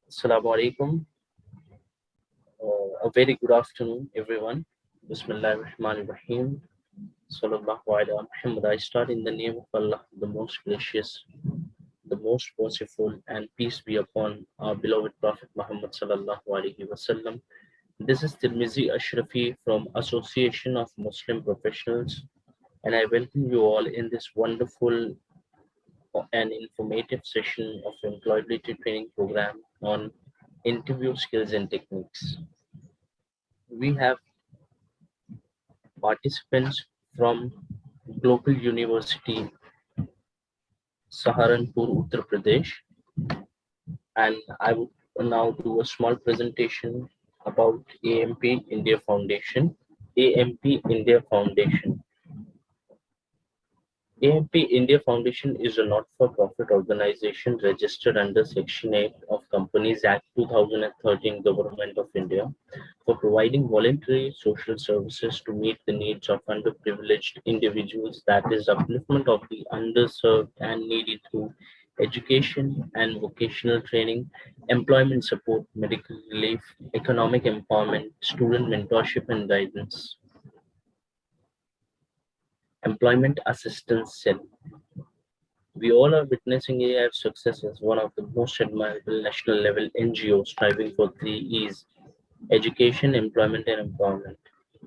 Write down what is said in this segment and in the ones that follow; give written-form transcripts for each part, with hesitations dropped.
Assalamu alaikum. A very good afternoon, everyone. Bismillahir Rahmanir Rahim. Sallallahu Alaihi Muhammad. I start in the name of Allah, the most gracious, the most merciful, and peace be upon our beloved Prophet Muhammad Sallallahu Alaihi Wasallam. This is Tirmizi Ashrafi from Association of Muslim Professionals, and I welcome you all in this wonderful and informative session of employability training program on interview skills and techniques. We have participants from Global University, Saharanpur, Uttar Pradesh, and I would now do a small presentation about AMP India Foundation. AMP India Foundation. AMP India Foundation is a not-for-profit organization registered under Section 8 of Companies Act 2013, Government of India, for providing voluntary social services to meet the needs of underprivileged individuals, that is, upliftment of the underserved and needy through education and vocational training, employment support, medical relief, economic empowerment, student mentorship and guidance, employment assistance cell. We all are witnessing AIF's success as one of the most admirable national level NGOs striving for three E's: education, employment, and empowerment.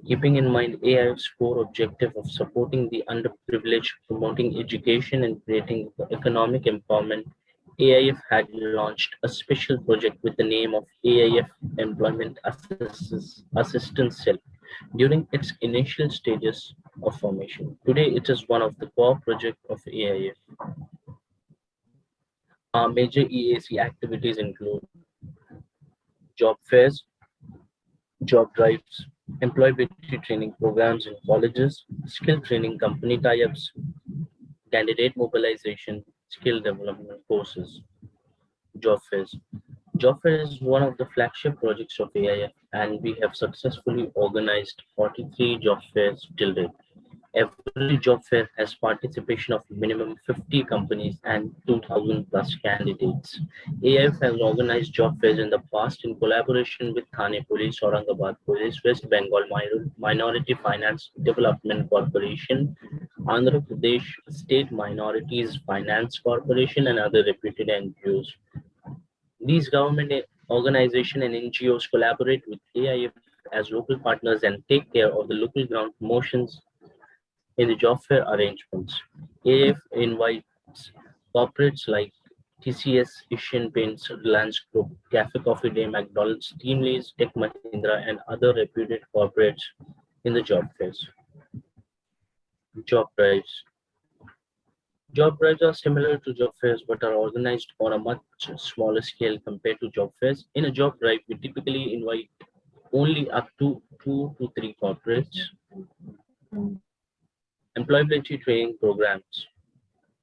Keeping in mind AIF's core objective of supporting the underprivileged, promoting education, and creating economic empowerment, AIF had launched a special project with the name of AIF Employment Assistance Cell during its initial stages of formation. Today, it is one of the core projects of AIF. Our major EAC activities include job fairs, job drives, employability training programs in colleges, skill training company tie-ups, candidate mobilization, skill development courses, job fairs. Job fair is one of the flagship projects of AIF, and we have successfully organized 43 job fairs till date. Every job fair has participation of minimum 50 companies and 2,000 plus candidates. AIF has organized job fairs in the past in collaboration with Thane Police, Aurangabad Police, West Bengal Minority Finance Development Corporation, Andhra Pradesh State Minorities Finance Corporation, and other reputed NGOs. These government organizations and NGOs collaborate with AIF as local partners and take care of the local ground promotions in the job fair arrangements. AIF invites corporates like TCS, Asian Paints, Reliance Group, Cafe Coffee Day, McDonald's, Teamlease, Tech Mahindra, and other reputed corporates in the job fairs. Job drives. Job drives are similar to job fairs but are organized on a much smaller scale compared to job fairs. In a job drive, we typically invite only up to 2 to 3 corporates. Employability training programs.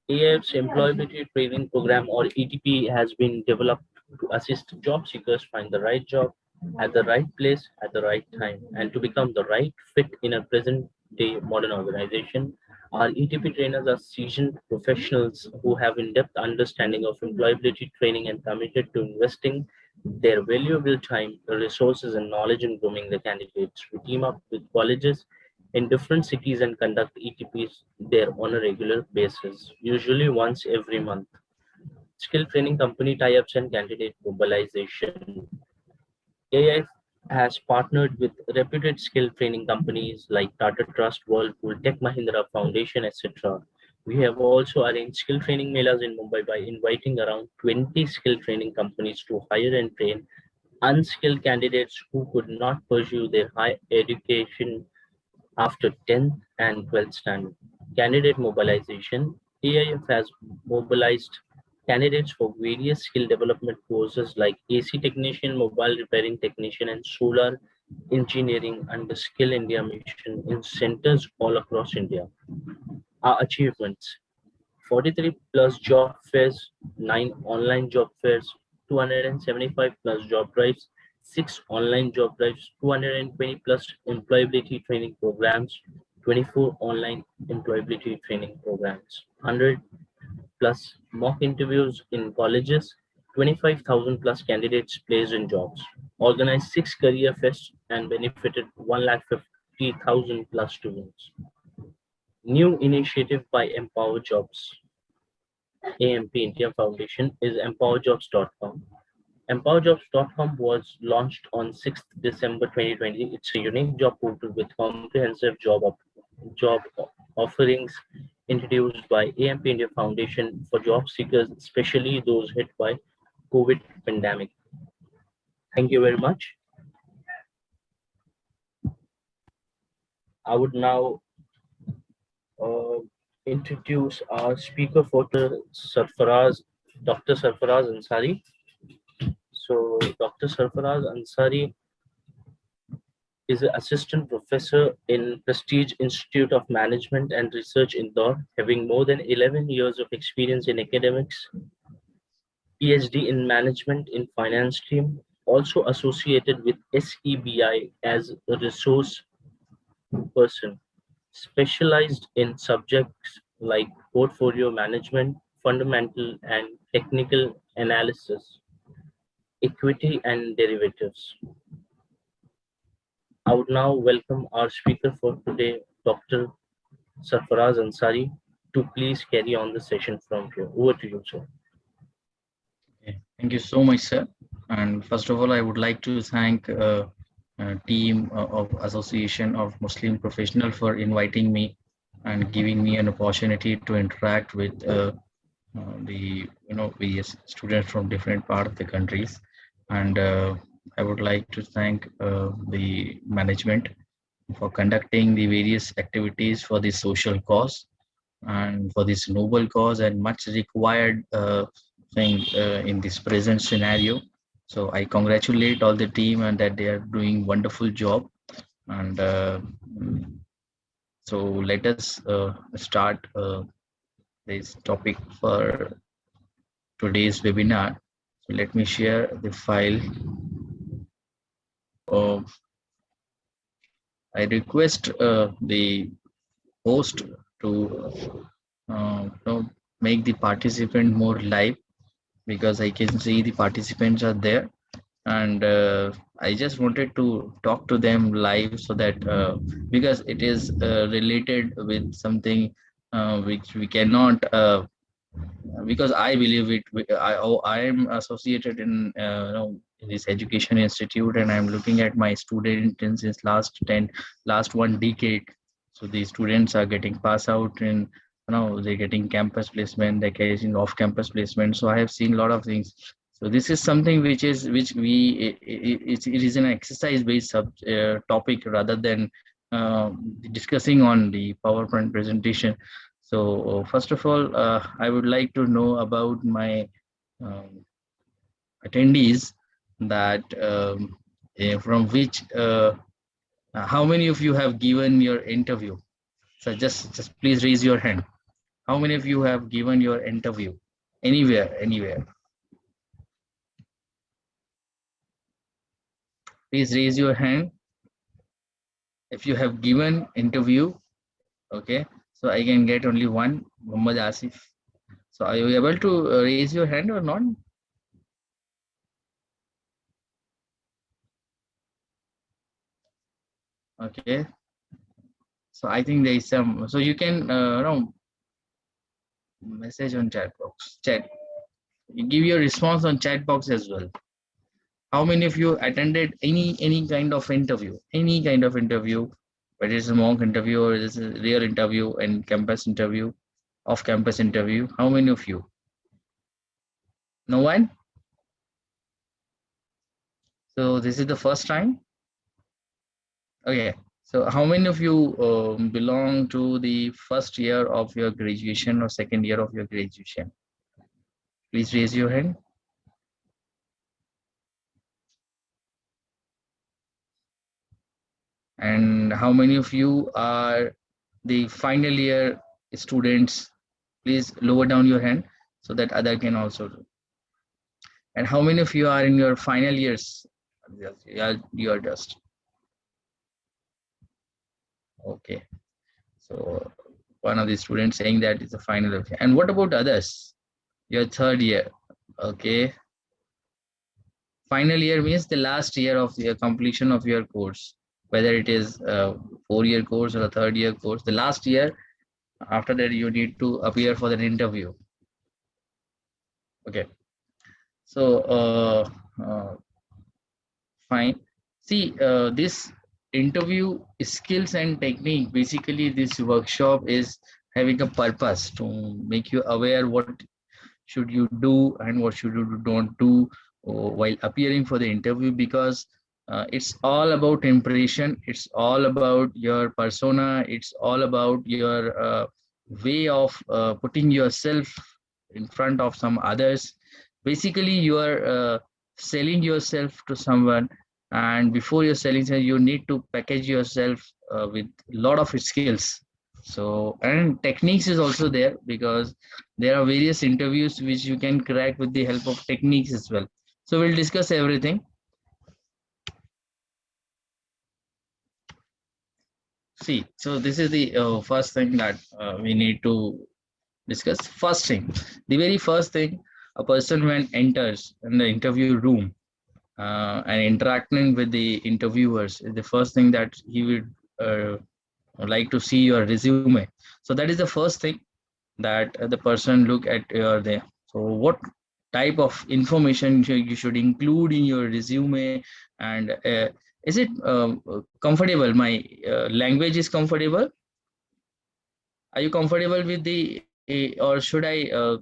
AIF's Employability Training Program, or ETP, has been developed to assist job seekers find the right job at the right place at the right time and to become the right fit in a present day modern organization. Our ETP trainers are seasoned professionals who have in-depth understanding of employability training and committed to investing their valuable time, resources, and knowledge in grooming the candidates. We team up with colleges in different cities and conduct ETPs there on a regular basis, usually once every month. Skill training company tie-ups and candidate mobilization. AIF has partnered with reputed skill training companies like Tata Trust, Whirlpool, Tech Mahindra Foundation, etc. We have also arranged skill training melas in Mumbai by inviting around 20 skill training companies to hire and train unskilled candidates who could not pursue their high education after 10th and 12th standard. Candidate mobilization. AIF has mobilized candidates for various skill development courses like AC technician, mobile repairing technician, and solar engineering under Skill India Mission in centers all across India. Our achievements: 43 plus job fairs, 9 online job fairs, 275 plus job drives, 6 online job drives, 220 plus employability training programs, 24 online employability training programs, 100 plus mock interviews in colleges, 25,000 plus candidates placed in jobs, organized 6 career fests and benefited 150,000 plus students. New initiative by Empower Jobs, AMP India Foundation, is empowerjobs.com. Empowerjobs.com was launched on 6th December 2020. It's a unique job portal with comprehensive job offerings introduced by AMP India Foundation for job seekers, especially those hit by COVID pandemic. Thank you very much. I would now uh, introduce our speaker for the Dr. Sarfaraz Ansari. So, Dr. Sarfaraz Ansari is an assistant professor in Prestige Institute of Management and Research in Indore, having more than 11 years of experience in academics, PhD in management in finance stream, also associated with SEBI as a resource person, specialized in subjects like portfolio management, fundamental and technical analysis, equity and derivatives. I would now welcome our speaker for today, Dr. Sarfaraz Ansari, to please carry on the session from here. Over to you, sir. Okay. Thank you so much, sir. And first of all, I would like to thank team of Association of Muslim Professional for inviting me and giving me an opportunity to interact with the various students from different part of the countries. And I would like to thank the management for conducting the various activities for this social cause and for this noble cause and much required thing in this present scenario. So I congratulate all the team and that they are doing wonderful job. And so let us start this topic for today's webinar. So let me share the file. I request the host to make the participant more live, because I can see the participants are there, and I just wanted to talk to them live so that because it is related with something which we cannot because I believe it. I am associated in this education institute, and I'm looking at my students since last 1 decade. So the students are getting pass out, and they're getting campus placement, they're getting off campus placement. So I have seen a lot of things. So this is something which it is an exercise based topic rather than discussing on the PowerPoint presentation. So first of all, I would like to know about my um, attendees, that from which how many of you have given your interview. So just please raise your hand. How many of you have given your interview anywhere? Please raise your hand if you have given interview. Okay, so I can get only one, Muhammad Asif. So are you able to raise your hand or not? Okay, so I think there is some, so you can message on chat. You give your response on chat box as well. How many of you attended any kind of interview, whether it's a mock interview or it's a real interview and campus interview, off campus interview? How many of you? No one? So this is the first time. Okay, so how many of you belong to the first year of your graduation or second year of your graduation? Please raise your hand. And how many of you are the final year students? Please lower down your hand so that other can also do. And how many of you are in your final years? You are just okay. So one of the students saying that it's a final. Okay. And what about others? Your third year. Okay. Final year means the last year of the completion of your course, whether it is a 4 year course or a third year course. The last year, after that, you need to appear for an interview. Okay. So, fine. See, this interview skills and technique, basically, this workshop is having a purpose to make you aware what should you do and what should you don't do while appearing for the interview, because it's all about impression, it's all about your persona, it's all about your way of putting yourself in front of some others. Basically you are selling yourself to someone, and before you're selling, you need to package yourself with a lot of skills. So, and techniques is also there, because there are various interviews which you can crack with the help of techniques as well. So we'll discuss everything. See, so this is the first thing that we need to discuss. First thing, the very first thing, a person when enters in the interview room and interacting with the interviewers, the first thing that he would like to see your resume. So that is the first thing that the person look at your there. So what type of information you should include in your resume, and is it comfortable? My language is comfortable. Are you comfortable with the or should I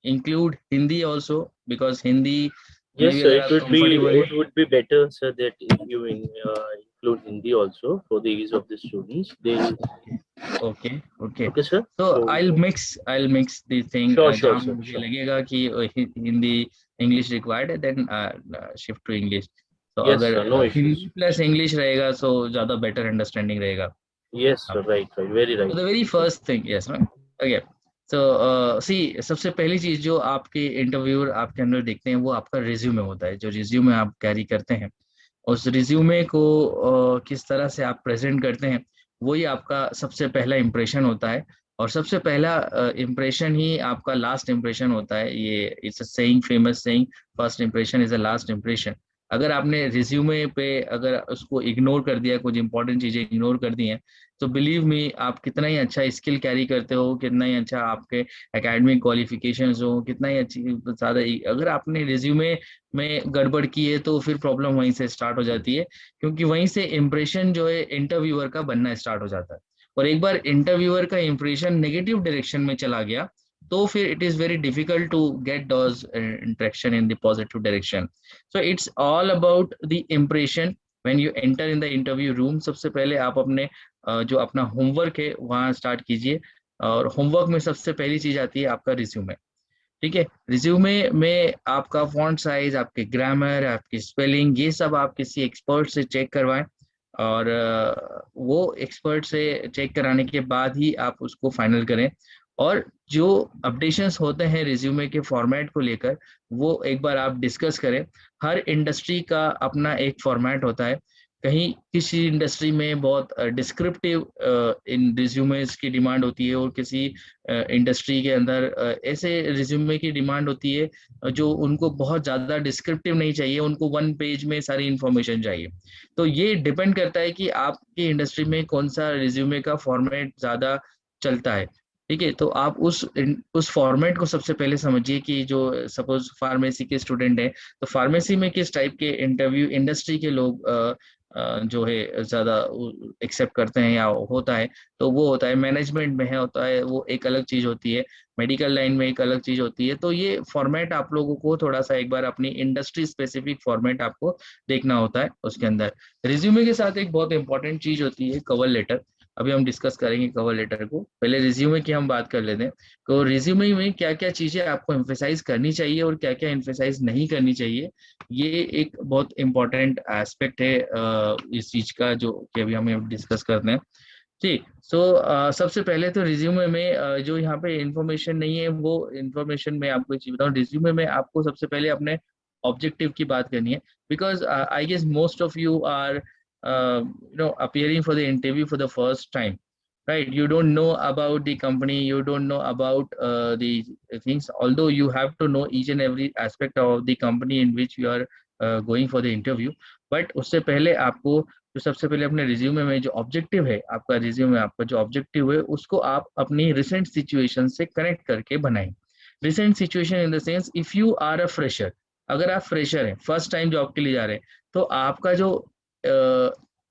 include Hindi also, because Hindi Yes, maybe sir. agar It aap would be comfortable it would be better, sir, that if you include Hindi also for the ease of the students. They है. Okay, okay. okay, sir. So So I'll mix the thing. sure, sure, जहाँ sir, मुझे sure. लगेगा कि Hindi English required है, then shift to English. तो Yes, अगर sir. No issues. Hindi plus English रहेगा, so ज़्यादा better understanding रहेगा Yes, sir. आपको. Right, right. Very So right. the very first thing, yes, ma'am. Okay. So see, सबसे पहली चीज जो आपके इंटरव्यूअर आपके अंदर देखते हैं वो आपका रिज्यूमे होता है. जो रिज्यूमे आप कैरी करते हैं, उस रिज्यूमे को किस तरह से आप प्रेजेंट करते हैं, वही आपका सबसे पहला इम्प्रेशन होता है. और सबसे पहला इम्प्रेशन ही आपका लास्ट इम्प्रेशन होता है. ये it's a saying, famous saying, first impression is a last impression. अगर आपने रिज्यूमे पे अगर उसको इग्नोर कर दिया, कुछ इंपॉर्टेंट चीजें इग्नोर कर दी हैं, तो बिलीव मी, आप कितना ही अच्छा स्किल कैरी करते हो, कितना ही अच्छा आपके एकेडमिक क्वालिफिकेशंस हो, कितना ही अच्छी ज्यादा, अगर आपने रिज्यूमे में गड़बड़ की है तो फिर प्रॉब्लम वहीं से स्टार्ट हो जाती है, क्योंकि वहीं से इम्प्रेशन जो है इंटरव्यूअर का बनना स्टार्ट हो जाता है. और एक बार इंटरव्यूअर का इम्प्रेशन नेगेटिव डायरेक्शन में चला गया, तो फिर it is very difficult to get those interaction in the positive direction. So it's all about the impression when you enter in the interview room. सबसे पहले आप अपने जो अपना होमवर्क है वहाँ स्टार्ट कीजिए. और होमवर्क में सबसे पहली चीज आती है आपका रिज्यूमे. ठीक है, रिज्यूमे में आपका फॉन्ट साइज, आपके ग्रामर, आपकी स्पेलिंग, ये सब आप किसी एक्सपर्ट से चेक करवाएं. और वो एक्सपर्ट से चेक कराने के बाद ही आप उसको फाइनल करें. और जो अपडेशंस होते हैं रिज्यूमे के फॉर्मेट को लेकर, वो एक बार आप डिस्कस करें. हर इंडस्ट्री का अपना एक फॉर्मेट होता है. कहीं किसी इंडस्ट्री में बहुत डिस्क्रिप्टिव इन रिज्यूमेस की डिमांड होती है, और किसी इंडस्ट्री के अंदर ऐसे रिज्यूमे की डिमांड होती है जो उनको बहुत ज़्यादा डिस्क्रिप्टिव नहीं चाहिए, उनको 1 पेज में सारी इन्फॉर्मेशन चाहिए. तो ये डिपेंड करता है कि आपकी इंडस्ट्री में कौन सा रिज्यूमे का फॉर्मेट ज़्यादा चलता है. ठीक है, तो आप उस फॉर्मेट को सबसे पहले समझिए कि जो सपोज फार्मेसी के स्टूडेंट हैं, तो फार्मेसी में किस टाइप के इंटरव्यू इंडस्ट्री के लोग जो है ज़्यादा एक्सेप्ट करते हैं या होता है. तो वो होता है मैनेजमेंट में है, होता है वो एक अलग चीज़ होती है, मेडिकल लाइन में एक अलग चीज़ होती है. तो ये फॉर्मेट आप लोगों को थोड़ा सा एक बार अपनी इंडस्ट्री स्पेसिफिक फॉर्मेट आपको देखना होता है. उसके अंदर रिज्यूमे के साथ एक बहुत इंपॉर्टेंट चीज़ होती है कवर लेटर. अभी हम डिस्कस करेंगे कवर लेटर को. पहले रिज्यूमे की हम बात कर लेते हैं. तो रिज्यूमे में क्या क्या चीज़ें आपको एम्फेसाइज करनी चाहिए और क्या क्या एम्फेसाइज नहीं करनी चाहिए, ये एक बहुत इम्पोर्टेंट एस्पेक्ट है इस चीज का, जो कि अभी हमें डिस्कस करते हैं. ठीक. सो सबसे पहले तो रिज्यूमे में जो यहाँ पे इंफॉर्मेशन नहीं है, वो इंफॉर्मेशन में आपको एक चीज बताऊँ. रिज्यूमे में आपको सबसे पहले अपने ऑब्जेक्टिव की बात करनी है, because I guess most of you are appearing for the interview for the first time. right? You don't know about the company, you don't know about the things, although you have to know each and every aspect of the company in which you are going for the interview, but उससे पहले आपको जो सबसे पहले अपने resume में जो objective है, आपका रिज्यूमे आपका जो ऑब्जेक्टिव है उसको आप अपनी रिसेंट सिचुएशन से कनेक्ट करके बनाएं। Recent situation in the sense, if you are a fresher, अगर आप फ्रेशर हैं, फर्स्ट टाइम जॉब के लिए जा रहे हैं, तो आपका जो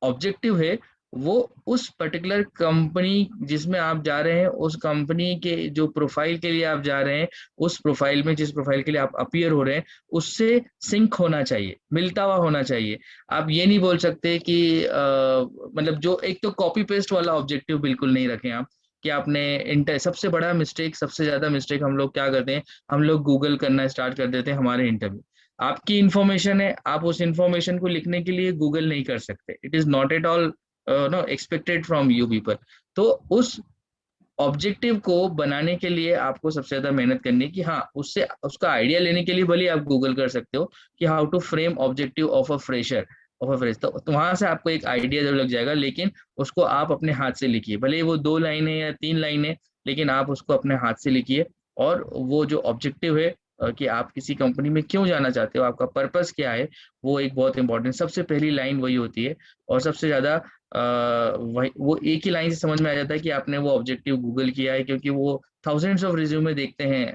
ऑब्जेक्टिव है वो उस पर्टिकुलर कंपनी जिसमें आप जा रहे हैं, उस कंपनी के जो प्रोफाइल के लिए आप जा रहे हैं, उस प्रोफाइल में जिस प्रोफाइल के लिए आप अपीयर हो रहे हैं उससे सिंक होना चाहिए, मिलता हुआ होना चाहिए। आप ये नहीं बोल सकते कि मतलब जो एक तो कॉपी पेस्ट वाला ऑब्जेक्टिव बिल्कुल नहीं रखें आप, कि आपने इंटर सबसे बड़ा मिस्टेक, सबसे ज्यादा मिस्टेक हम लोग क्या करते हैं, हम लोग गूगल करना स्टार्ट कर देते हैं हमारे इंटरव्यू। आपकी इंफॉर्मेशन है, आप उस इंफॉर्मेशन को लिखने के लिए गूगल नहीं कर सकते, it is not at all know expected from you people. तो उस ऑब्जेक्टिव को बनाने के लिए आपको सबसे ज्यादा मेहनत करनी है कि हाँ, उससे उसका आइडिया लेने के लिए भले आप गूगल कर सकते हो कि how to frame objective of a fresher, of a fresh, तो वहां से आपको एक आइडिया जरूर लग जाएगा, लेकिन उसको आप अपने हाथ से लिखिए, भले वो 2 लाइन है या 3 लाइन है, लेकिन आप उसको अपने हाथ से लिखिए। और वो जो ऑब्जेक्टिव है कि आप किसी कंपनी में क्यों जाना चाहते हो, आपका पर्पस क्या है, वो एक बहुत इंपॉर्टेंट सबसे पहली लाइन वही होती है। और सबसे ज्यादा वही वो एक ही लाइन से समझ में आ जाता है कि आपने वो ऑब्जेक्टिव गूगल किया है, क्योंकि वो थाउजेंड्स ऑफ रिज्यूमे देखते हैं,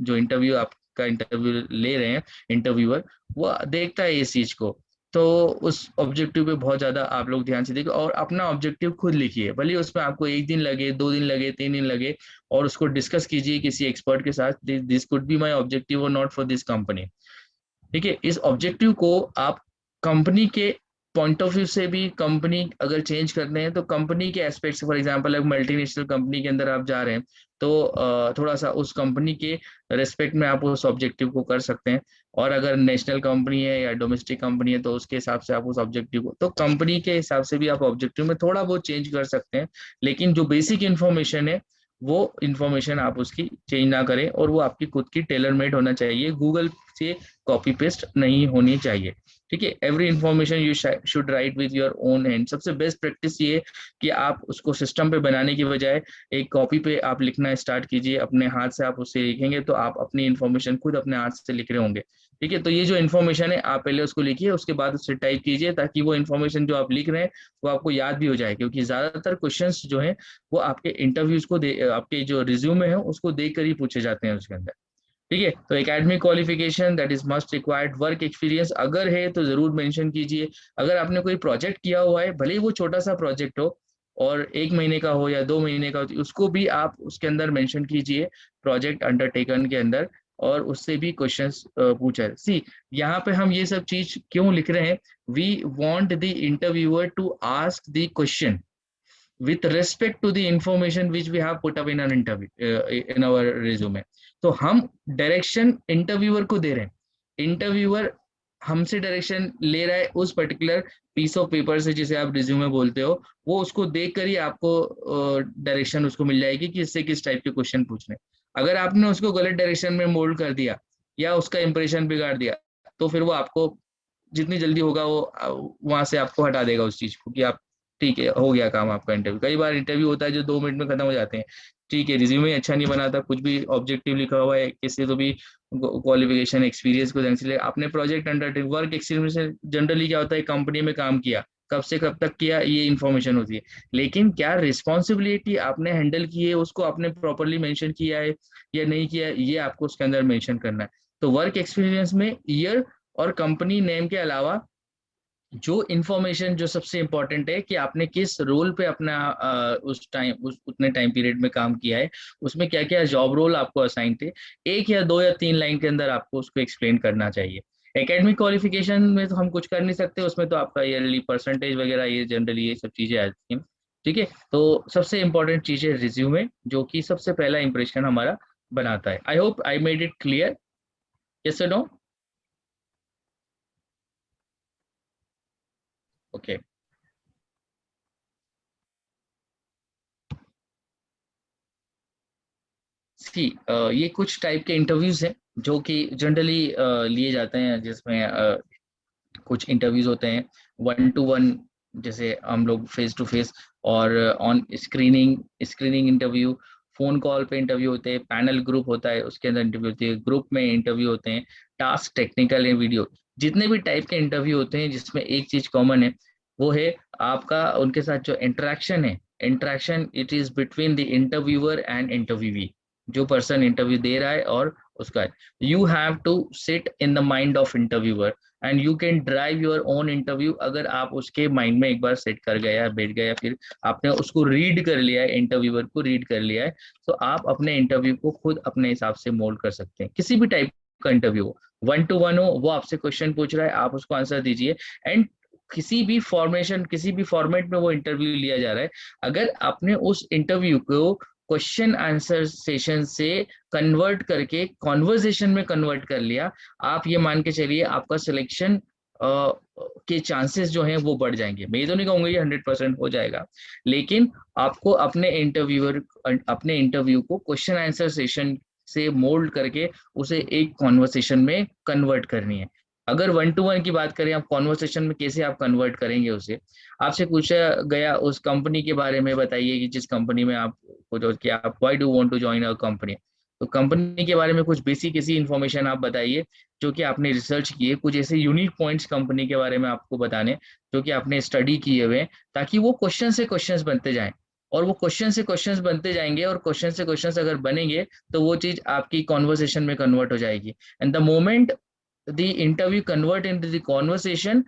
जो इंटरव्यू आपका इंटरव्यू ले रहे हैं, इंटरव्यूअर वो देखता है इस चीज को। तो उस ऑब्जेक्टिव पे बहुत ज्यादा आप लोग ध्यान से देखिए और अपना ऑब्जेक्टिव खुद लिखिए, भले उसमें आपको 1 दिन लगे, 2 दिन लगे, 3 दिन लगे, और उसको डिस्कस कीजिए किसी एक्सपर्ट के साथ, this could be my objective और नॉट फॉर दिस कंपनी। ठीक है, इस ऑब्जेक्टिव को आप कंपनी के पॉइंट ऑफ व्यू से भी, कंपनी अगर चेंज करते हैं तो कंपनी के एस्पेक्ट्स, फॉर एग्जांपल एक मल्टीनेशनल कंपनी के अंदर आप जा रहे हैं, तो थोड़ा सा उस कंपनी के रेस्पेक्ट में आप उस ऑब्जेक्टिव को कर सकते हैं। और अगर नेशनल कंपनी है या डोमेस्टिक कंपनी है तो उसके हिसाब से आप उस ऑब्जेक्टिव को, तो कंपनी के हिसाब से भी आप ऑब्जेक्टिव में थोड़ा बहुत चेंज कर सकते हैं, लेकिन जो बेसिक इंफॉर्मेशन है वो इंफॉर्मेशन आप उसकी चेंज ना करें, और वो आपकी खुद की टेलर मेड होना चाहिए, गूगल से कॉपी पेस्ट नहीं होनी चाहिए। ठीक है, every information you should write with your own hand. सबसे बेस्ट प्रैक्टिस ये कि आप उसको सिस्टम पे बनाने की बजाय एक कॉपी पे आप लिखना स्टार्ट कीजिए, अपने हाथ से आप उससे लिखेंगे तो आप अपनी इंफॉर्मेशन खुद अपने हाथ से लिख रहे होंगे। ठीक है, तो ये जो इन्फॉर्मेशन है आप पहले उसको लिखिए, उसके बाद उससे टाइप कीजिए, ताकि वो इन्फॉर्मेशन जो आप लिख रहे हैं वो आपको याद भी हो जाए, क्योंकि ज्यादातर क्वेश्चंस जो है वो आपके इंटरव्यूज को आपके जो रिज्यूमे है उसको देख कर ही पूछे जाते हैं उसके अंदर। ठीक है, तो academic qualification that is must required, work experience अगर है तो जरूर मेंशन कीजिए। अगर आपने कोई प्रोजेक्ट किया हुआ है, भले ही वो छोटा सा प्रोजेक्ट हो और 1 महीने का हो या 2 महीने का हो, तो उसको भी आप उसके अंदर मेंशन कीजिए, प्रोजेक्ट अंडरटेकन के अंदर, और उससे भी क्वेश्चंस पूछा है। सी, यहाँ पे हम ये सब चीज क्यों लिख रहे हैं, we want the interviewer to ask the question with respect to the information which we have put up in an interview, in our resume। तो हम डायरेक्शन इंटरव्यूअर को दे रहे हैं, इंटरव्यूअर हमसे डायरेक्शन ले रहा है उस पर्टिकुलर पीस ऑफ पेपर से जिसे आप रिज्यूमे बोलते हो, वो उसको देख कर ही आपको डायरेक्शन उसको मिल जाएगी कि इससे किस टाइप के क्वेश्चन पूछने। अगर आपने उसको गलत डायरेक्शन में मोल्ड कर दिया या उसका इंप्रेशन बिगाड़ दिया, तो फिर वो आपको जितनी जल्दी होगा वो वहां से आपको हटा देगा उस चीज को, कि आप ठीक है, हो गया काम आपका इंटरव्यू। कई बार इंटरव्यू होता है जो 2 मिनट में खत्म हो जाते हैं। ठीक है, रिज्यूमे अच्छा नहीं बनाता, कुछ भी ऑब्जेक्टिव लिखा हुआ है, किसी तो भी क्वालिफिकेशन एक्सपीरियंस को ढंग से आपने project under work experience generally क्या होता है, कंपनी में काम किया, कब से कब तक किया, ये इन्फॉर्मेशन होती है, लेकिन क्या रिस्पॉन्सिबिलिटी आपने हैंडल की है उसको आपने प्रॉपरली मेंशन किया है या नहीं किया है, ये आपको उसके अंदर मेंशन करना है। तो वर्क एक्सपीरियंस में ईयर और कंपनी नेम के अलावा जो इन्फॉर्मेशन जो सबसे इंपॉर्टेंट है कि आपने किस रोल पे अपना उस टाइम उस उतने टाइम पीरियड में काम किया है, उसमें क्या क्या जॉब रोल आपको असाइन थे, 1 या 2 या 3 लाइन के अंदर आपको उसको एक्सप्लेन करना चाहिए। एकेडमिक क्वालिफिकेशन में तो हम कुछ कर नहीं सकते, उसमें तो आपका ईयरली परसेंटेज वगैरह ये जनरली ये सब चीजें आती हैं। ठीक है, तो सबसे इंपॉर्टेंट चीज है रिज्यूमे, जो कि सबसे पहला इंप्रेशन हमारा बनाता है। I hope I made it clear, yes और नो? ओके, सी, ये कुछ टाइप के इंटरव्यूज हैं जो कि जनरली लिए जाते हैं, जिसमें कुछ इंटरव्यूज होते हैं 1-to-1 जैसे हम लोग फेस टू फेस और on screening interview, phone call पे इंटरव्यू होते हैं, पैनल ग्रुप होता है उसके अंदर इंटरव्यू होती है, ग्रुप में इंटरव्यू होते हैं, टास्क, टेक्निकल या वीडियो, जितने भी टाइप के इंटरव्यू होते हैं जिसमें एक चीज कॉमन है, वो है आपका उनके साथ जो इंटरेक्शन है। Interaction it is between the interviewer and interviewee, जो पर्सन इंटरव्यू दे रहा है और उसका है। You have to sit in the mind of interviewer and you can drive your own interview. अगर आप उसके माइंड में एक बार सेट कर गए या बैठ गए या फिर आपने उसको रीड कर लिया है, इंटरव्यूअर को रीड कर लिया है, तो आप अपने इंटरव्यू को खुद अपने हिसाब से मोल्ड कर सकते हैं। किसी भी टाइप का इंटरव्यू हो, 1 to 1 हो, वो आपसे क्वेश्चन पूछ रहा है, आप उसको आंसर दीजिए। एंड किसी भी फॉर्मेशन, किसी भी फॉर्मेट में वो इंटरव्यू लिया जा रहा है, अगर आपने उस इंटरव्यू को क्वेश्चन आंसर सेशन से कन्वर्ट करके कॉन्वर्जेशन में कन्वर्ट कर लिया, आप ये मान के चलिए आपका सिलेक्शन के चांसेस जो हैं वो बढ़ जाएंगे। मैं ये तो नहीं कहूंगा ये 100% हो जाएगा, लेकिन आपको अपने इंटरव्यू को क्वेश्चन आंसर सेशन से मोल्ड करके उसे एक कॉन्वर्सेशन में कन्वर्ट करनी है। अगर 1 to 1 की बात करें, आप कॉन्वर्सेशन में कैसे आप कन्वर्ट करेंगे उसे, आपसे पूछा गया उस कंपनी के बारे में बताइए कि जिस कंपनी में आप कि आप why do want to join our company, तो कंपनी के बारे में कुछ बेसिक ऐसी इन्फॉर्मेशन आप बताइए जो कि आपने रिसर्च किए, कुछ ऐसे यूनिक पॉइंट्स कंपनी के बारे में आपको बताने जो कि आपने स्टडी किए हुए, ताकि वो क्वेश्चन से क्वेश्चंस बनते जाएं। और वो क्वेश्चन से क्वेश्चंस बनते जाएंगे और क्वेश्चन से क्वेश्चंस अगर बनेंगे तो वो चीज आपकी कॉन्वर्सेशन में कन्वर्ट हो जाएगी। And the moment the interview convert into the conversation,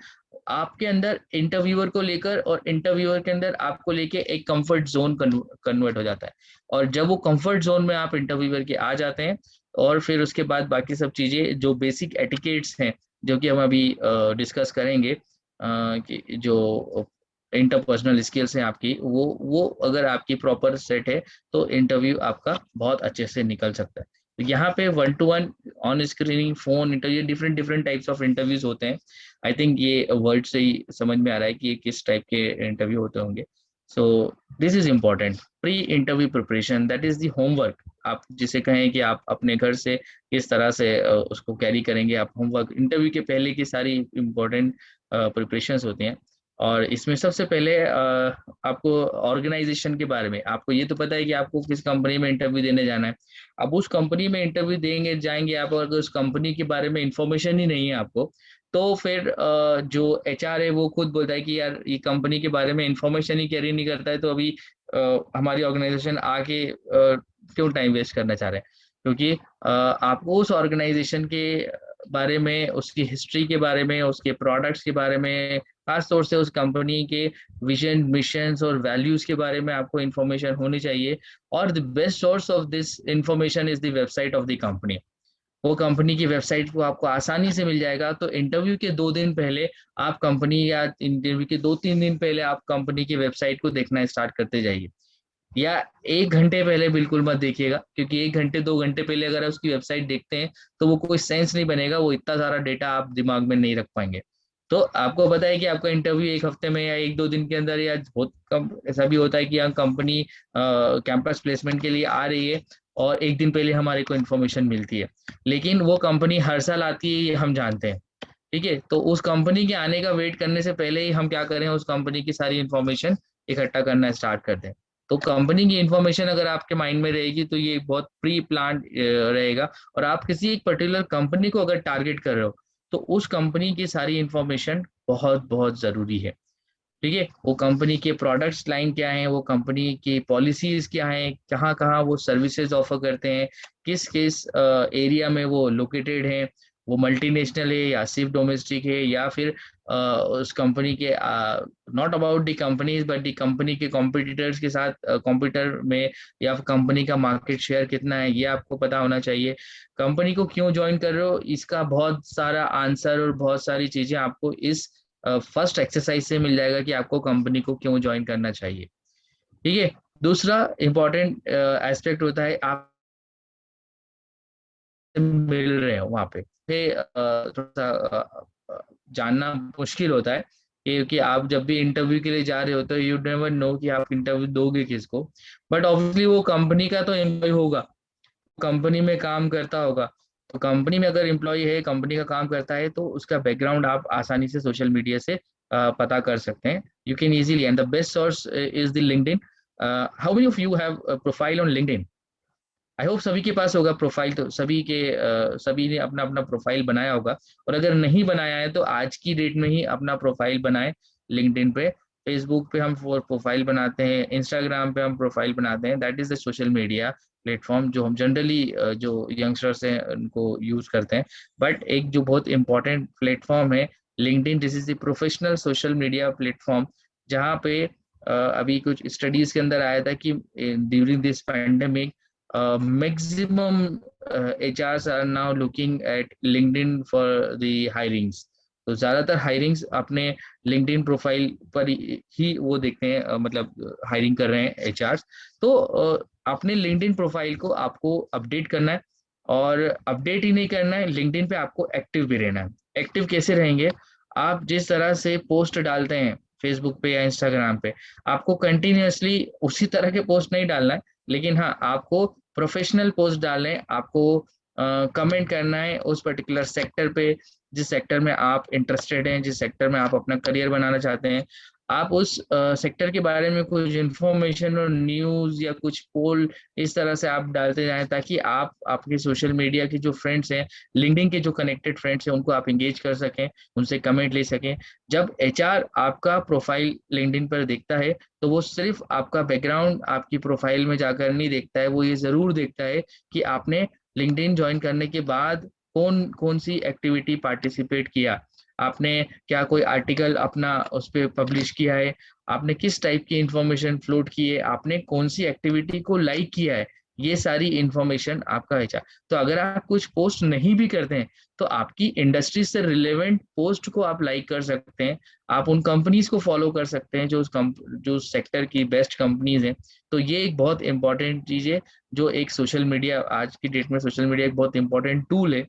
आपके अंदर इंटरव्यूअर को लेकर और इंटरव्यूअर के अंदर आपको लेके एक कंफर्ट जोन कन्वर्ट हो जाता है। और जब वो कंफर्ट जोन में आप इंटरव्यूअर के आ जाते हैं, और फिर उसके बाद बाकी सब चीजें जो बेसिक एटिकेट्स हैं जो कि हम अभी डिस्कस करेंगे, कि जो इंटरपर्सनल स्किल्स हैं आपकी, वो अगर आपकी प्रॉपर सेट है तो इंटरव्यू आपका बहुत अच्छे से निकल सकता है। तो यहाँ पे 1 to 1 on screening, phone interview, different different types of interviews होते हैं। आई थिंक ये वर्ड से ही समझ में आ रहा है कि ये किस टाइप के इंटरव्यू होते होंगे। So this is important, pre interview preparation, that is the homework. आप जिसे कहें कि आप अपने घर से किस तरह से उसको कैरी करेंगे, आप होमवर्क इंटरव्यू के पहले की सारी इंपॉर्टेंट प्रिपरेशंस होती हैं। और इसमें सबसे पहले आपको ऑर्गेनाइजेशन के बारे में, आपको ये तो पता है कि आपको किस कंपनी में इंटरव्यू देने जाना है। अब उस कंपनी में इंटरव्यू देंगे जाएंगे आप, अगर उस कंपनी के बारे में इंफॉर्मेशन ही नहीं है आपको, तो फिर जो एचआर है वो खुद बोलता है कि यार ये कंपनी के बारे में इंफॉर्मेशन ही कैरी नहीं करता है, तो अभी हमारी ऑर्गेनाइजेशन आके क्यों टाइम वेस्ट करना चाह रहे हैं। क्योंकि आपको उस ऑर्गेनाइजेशन के बारे में, उसकी हिस्ट्री के बारे में, उसके प्रोडक्ट्स के बारे में, खास तौर से उस कंपनी के विजन, मिशंस और वैल्यूज के बारे में आपको इंफॉर्मेशन होनी चाहिए। और the best source of this information is the website of the company. वो कंपनी की वेबसाइट को आपको आसानी से मिल जाएगा। तो इंटरव्यू के 2 दिन पहले आप कंपनी, या इंटरव्यू के 2-3 दिन पहले आप कंपनी की वेबसाइट को देखना स्टार्ट करते जाइए। या 1 घंटे पहले बिल्कुल मत देखिएगा, क्योंकि 1 घंटे 2 घंटे पहले अगर उसकी वेबसाइट देखते हैं तो वो कोई सेंस नहीं बनेगा, वो इतना सारा डेटा आप दिमाग में नहीं रख पाएंगे। तो आपको पता है कि आपका इंटरव्यू 1 हफ्ते में या 1-2 दिन के अंदर, या बहुत कम ऐसा भी होता है कि यहाँ कंपनी कैंपस प्लेसमेंट के लिए आ रही है और 1 दिन पहले हमारे को इन्फॉर्मेशन मिलती है। लेकिन वो कंपनी हर साल आती है, ये हम जानते हैं। ठीक है, तो उस कंपनी के आने का वेट करने से पहले ही हम क्या करें, उस कंपनी की सारी इन्फॉर्मेशन इकट्ठा करना स्टार्ट कर दें। तो कंपनी की इन्फॉर्मेशन अगर आपके माइंड में रहेगी तो ये बहुत प्री प्लान रहेगा। और आप किसी एक पर्टिकुलर कंपनी को अगर टारगेट कर रहे हो तो उस कंपनी की सारी इन्फॉर्मेशन बहुत बहुत जरूरी है। ठीक है, वो कंपनी के प्रोडक्ट्स लाइन क्या है, वो कंपनी की पॉलिसीज क्या है, कहाँ कहाँ वो सर्विसेज ऑफर करते हैं, किस किस एरिया में वो लोकेटेड है, वो मल्टीनेशनल है या सिर्फ डोमेस्टिक है, या फिर उस कंपनी के, not about the companies but the company के कॉम्पिटिटर्स के साथ कॉम्पिटिटर में, या फिर कंपनी का मार्केट शेयर कितना है, ये आपको पता होना चाहिए। कंपनी को क्यों ज्वाइन कर रहे हो, इसका बहुत सारा आंसर और बहुत सारी चीजें आपको इस फर्स्ट एक्सरसाइज से मिल जाएगा कि आपको कंपनी को क्यों ज्वाइन करना चाहिए। ठीक है, दूसरा इंपॉर्टेंट एस्पेक्ट होता है आप मिल रहे हो वहां पे, थोड़ा सा जानना मुश्किल होता है, क्योंकि आप जब भी इंटरव्यू के लिए जा रहे हो तो यू नेवर नो कि आप इंटरव्यू दोगे किसको। बट ऑब्वियसली वो कंपनी का तो एम्प्लॉय होगा, कंपनी में काम करता होगा। तो कंपनी में अगर एम्प्लॉय है, कंपनी का काम करता है, तो उसका बैकग्राउंड आप आसानी से सोशल मीडिया से पता कर सकते हैं। you can easily, and the best source is the LinkedIn. How many of you have a profile on LinkedIn? I hope सभी के पास होगा प्रोफाइल, तो सभी ने अपना अपना प्रोफाइल बनाया होगा, और अगर नहीं बनाया है तो आज की डेट में ही अपना प्रोफाइल बनाए लिंक्डइन पे। फेसबुक पे हम प्रोफाइल बनाते हैं, इंस्टाग्राम पे हम प्रोफाइल बनाते हैं, that is the social media platform जो हम जनरली जो यंगस्टर्स हैं उनको यूज करते हैं। बट एक जो बहुत इंपॉर्टेंट प्लेटफॉर्म है LinkedIn, this is the professional social media platform, जहाँ पे अभी कुछ स्टडीज के अंदर आया था कि during this pandemic maximum HRs are now looking at LinkedIn for the hirings। तो ज्यादातर हायरिंग्स अपने LinkedIn प्रोफाइल पर ही वो देखते हैं, मतलब हायरिंग कर रहे हैं HRs। तो अपने LinkedIn प्रोफाइल को आपको अपडेट करना है, और अपडेट ही नहीं करना है, LinkedIn पे आपको एक्टिव भी रहना है। एक्टिव कैसे रहेंगे? आप जिस तरह से पोस्ट डालते हैं फेसबुक पे या इंस्टाग्राम पे, आपको कंटिन्यूअसली उसी तरह के पोस्ट नहीं डालना है, लेकिन हाँ आपको प्रोफेशनल पोस्ट डालें, आपको कमेंट करना है उस पर्टिकुलर सेक्टर पे जिस सेक्टर में आप इंटरेस्टेड हैं, जिस सेक्टर में आप अपना करियर बनाना चाहते हैं। आप उस सेक्टर के बारे में कुछ इंफॉर्मेशन और न्यूज या कुछ पोल इस तरह से आप डालते जाएं, ताकि आप आपके सोशल मीडिया के जो फ्रेंड्स हैं, लिंक्डइन के जो कनेक्टेड फ्रेंड्स हैं, उनको आप इंगेज कर सकें, उनसे कमेंट ले सकें। जब एचआर आपका प्रोफाइल लिंक्डइन पर देखता है तो वो सिर्फ आपका बैकग्राउंड आपकी प्रोफाइल में जाकर नहीं देखता है, वो ये जरूर देखता है कि आपने लिंक्डइन ज्वाइन करने के बाद कौन कौन सी एक्टिविटी पार्टिसिपेट किया, आपने क्या कोई आर्टिकल अपना उस पर पब्लिश किया है, आपने किस टाइप की इंफॉर्मेशन फ्लोट की है, आपने कौन सी एक्टिविटी को लाइक किया है, ये सारी इंफॉर्मेशन आपका है। तो अगर आप कुछ पोस्ट नहीं भी करते हैं तो आपकी इंडस्ट्री से रिलेवेंट पोस्ट को आप लाइक कर सकते हैं, आप उन कंपनीज को फॉलो कर सकते हैं जो सेक्टर की बेस्ट कंपनीज हैं। तो ये एक बहुत इंपॉर्टेंट चीज है, जो एक सोशल मीडिया, आज की डेट में सोशल मीडिया एक बहुत इंपॉर्टेंट टूल है।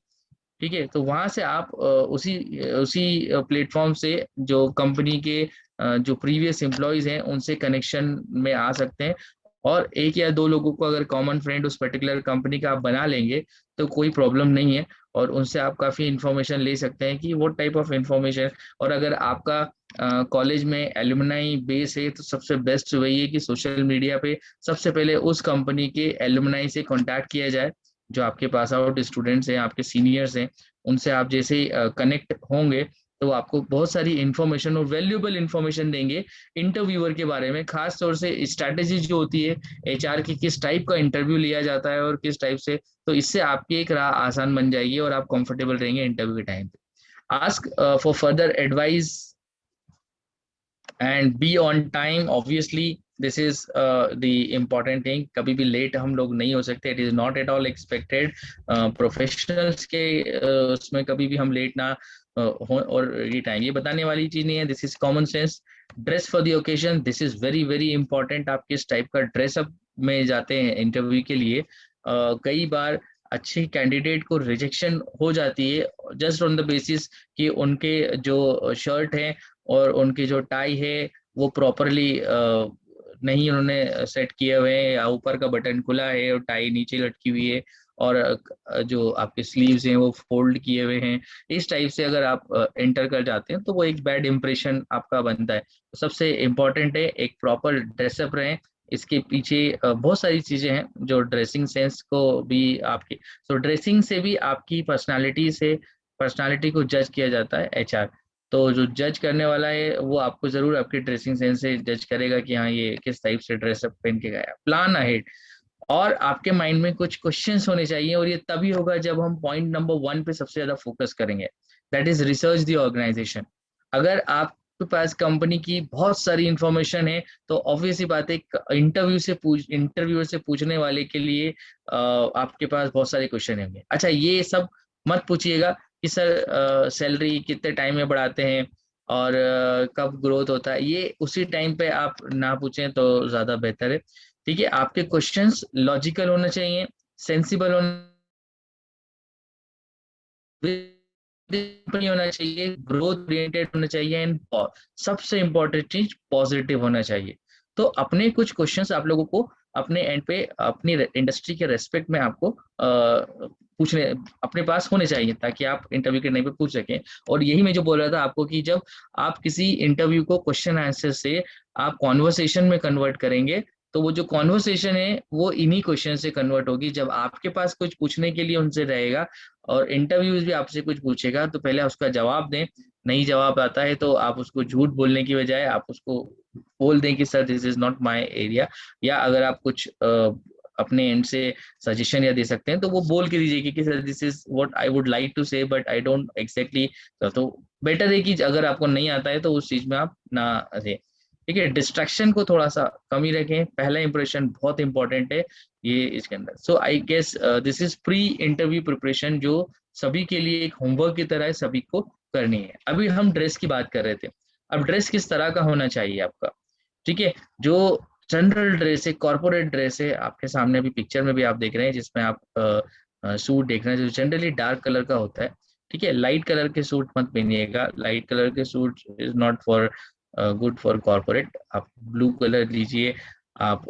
ठीक है, तो वहां से आप उसी उसी प्लेटफॉर्म से जो कंपनी के जो प्रीवियस एम्प्लॉयज हैं उनसे कनेक्शन में आ सकते हैं, और एक या दो लोगों को अगर कॉमन फ्रेंड उस पर्टिकुलर कंपनी का आप बना लेंगे तो कोई प्रॉब्लम नहीं है, और उनसे आप काफी इंफॉर्मेशन ले सकते हैं कि वो टाइप ऑफ इंफॉर्मेशन। और अगर आपका कॉलेज में एलुमनाई बेस है तो सबसे बेस्ट वही है कि सोशल मीडिया पे सबसे पहले उस कंपनी के एलुमनाई से कांटेक्ट किया जाए, जो आपके पास आउट स्टूडेंट्स हैं, आपके सीनियर्स हैं, उनसे आप जैसे ही कनेक्ट होंगे तो आपको बहुत सारी इंफॉर्मेशन और वैल्यूएबल इंफॉर्मेशन देंगे इंटरव्यूअर के बारे में, खास तौर से स्ट्रैटेजी जो होती है एचआर की, किस टाइप का इंटरव्यू लिया जाता है और किस टाइप से। तो इससे आपकी एक राह आसान बन जाएगी और आप कंफर्टेबल रहेंगे इंटरव्यू के टाइम पे। Ask for further advice and be on time, obviously this is the important thing. कभी भी लेट हम लोग नहीं हो सकते, it is not at all expected. Professionals के उसमें कभी भी हम लेट ना हो, और ये टाइम ये बताने वाली चीज नहीं है, this is common sense. Dress for the occasion, this is very very important. आप किस टाइप का ड्रेसअप में जाते हैं इंटरव्यू के लिए। कई बार अच्छे कैंडिडेट को रिजेक्शन हो जाती है जस्ट ऑन द बेसिस कि उनके जो शर्ट है और उनकी जो टाई है वो प्रॉपरली नहीं उन्होंने सेट किए हुए हैं, या ऊपर का बटन खुला है और टाई नीचे लटकी हुई है, और जो आपके स्लीव्स हैं वो फोल्ड किए हुए हैं। इस टाइप से अगर आप एंटर कर जाते हैं तो वो एक बैड इंप्रेशन आपका बनता है। तो सबसे इम्पोर्टेंट है एक प्रॉपर ड्रेसअप रहे। इसके पीछे बहुत सारी चीजें हैं जो ड्रेसिंग सेंस को भी आपकी, तो ड्रेसिंग से भी आपकी पर्सनालिटी को जज किया जाता है एचआर। तो जो जज करने वाला है वो आपको जरूर आपकी ड्रेसिंग सेंस से जज करेगा कि हाँ ये किस टाइप से ड्रेसअप पहन के गया। प्लान अहेड, और आपके माइंड में कुछ क्वेश्चंस होने चाहिए, और ये तभी होगा जब हम पॉइंट नंबर 1 पे सबसे ज्यादा फोकस करेंगे, that is research the organization. अगर आपके पास कंपनी की बहुत सारी इंफॉर्मेशन है तो ऑब्वियसली बात है इंटरव्यूअर से पूछने वाले के लिए आपके पास बहुत सारे क्वेश्चन होंगे। अच्छा, ये सब मत पूछिएगा कि सर सैलरी कितने टाइम में बढ़ाते हैं और कब ग्रोथ होता है, ये उसी टाइम पे आप ना पूछें तो ज्यादा बेहतर है। ठीक है, आपके क्वेश्चंस लॉजिकल होने चाहिए, सेंसिबल होना चाहिए, ग्रोथ ओरिएंटेड होना चाहिए, एंड सबसे इंपॉर्टेंट चीज पॉजिटिव होना चाहिए। तो अपने कुछ क्वेश्चंस आप लोगों को अपने एंड पे अपनी इंडस्ट्री के रेस्पेक्ट में आपको पूछने अपने पास होने चाहिए, ताकि आप इंटरव्यू के टाइम पे पूछ सकें। और यही मैं जो बोल रहा था आपको कि जब आप किसी इंटरव्यू को क्वेश्चन आंसर से आप कॉन्वर्सेशन में कन्वर्ट करेंगे, तो वो जो कॉन्वर्सेशन है वो इन्हीं क्वेश्चन से कन्वर्ट होगी। जब आपके पास कुछ पूछने के लिए उनसे रहेगा और इंटरव्यूज भी आपसे कुछ पूछेगा, तो पहले उसका जवाब दें। नहीं जवाब आता है तो आप उसको झूठ बोलने की बजाय आप उसको बोल दें कि sir this is not my area. या अगर आप कुछ अपने एंड से सजेशन या दे सकते हैं तो वो बोल के दीजिए कि sir this is what I would like to say but I don't exactly. तो बेटर है कि अगर आपको नहीं आता है तो उस चीज में आप ना रहे। ठीक है, डिस्ट्रैक्शन को थोड़ा सा कम ही रखें, पहला इंप्रेशन बहुत इंपॉर्टेंट है ये इसके अंदर। So I guess this is pre interview preparation, जो सभी के लिए एक होमवर्क की तरह है, सभी को करनी है। अभी हम ड्रेस की बात कर रहे थे। अब ड्रेस किस तरह का होना चाहिए आपका? ठीक है, जो जनरल ड्रेस है, कॉर्पोरेट ड्रेस है, आपके सामने अभी पिक्चर में भी आप देख रहे हैं जिसमें आप सूट देख रहे हैं जो जनरली डार्क कलर का होता है। ठीक है, लाइट कलर के सूट मत पहनिएगा, लाइट कलर के suit is not for good for corporate. आप ब्लू कलर लीजिए, आप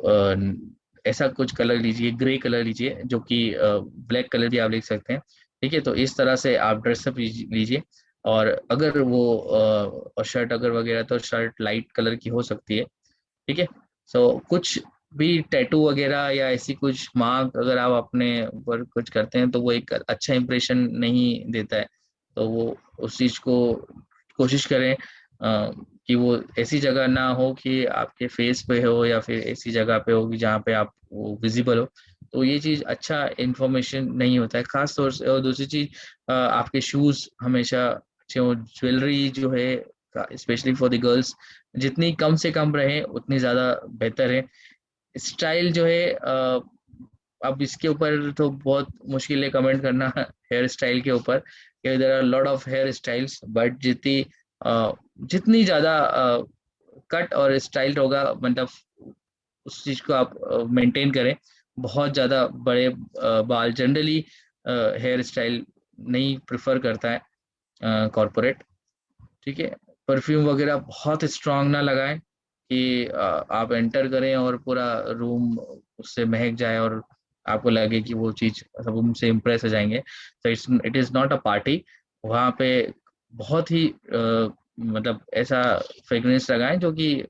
ऐसा कुछ कलर लीजिए, ग्रे कलर लीजिए, जो कि ब्लैक कलर भी आप लिख सकते हैं। ठीक है, तो इस तरह से आप ड्रेसअप लीजिए। और अगर वो और शर्ट अगर वगैरह, तो शर्ट लाइट कलर की हो सकती है। ठीक है, सो कुछ भी टैटू वगैरह या ऐसी कुछ मार्क अगर आप अपने ऊपर कुछ करते हैं तो वो एक अच्छा इंप्रेशन नहीं देता है। तो वो उस चीज को कोशिश करें कि वो ऐसी जगह ना हो कि आपके फेस पे हो, या फिर ऐसी जगह पे हो कि जहाँ पे आप वो विजिबल हो। तो ये चीज अच्छा इंफॉर्मेशन नहीं होता है खास तौर से। और दूसरी चीज, आपके शूज हमेशा अच्छे हो, ज्वेलरी जो है स्पेशली फॉर द गर्ल्स जितनी कम से कम रहे उतनी ज्यादा बेहतर है। स्टाइल जो है अब इसके ऊपर तो बहुत मुश्किल है कमेंट करना हेयर स्टाइल के ऊपर, there are lot of hair styles, but जितनी ज्यादा कट और स्टाइल होगा, मतलब उस चीज को आप मेंटेन करें। बहुत ज्यादा बड़े बाल जनरली हेयर स्टाइल नहीं प्रेफर करता है कॉरपोरेट। ठीक है, परफ्यूम वगैरह बहुत स्ट्रांग ना लगाएं कि आप एंटर करें और पूरा रूम उससे महक जाए और आपको लगे कि वो चीज सब उनसे इम्प्रेस हो जाएंगे। तो it is not a party. वहाँ पे बहुत ही मतलब ऐसा फ्रेग्रेंस लगाएं जो कि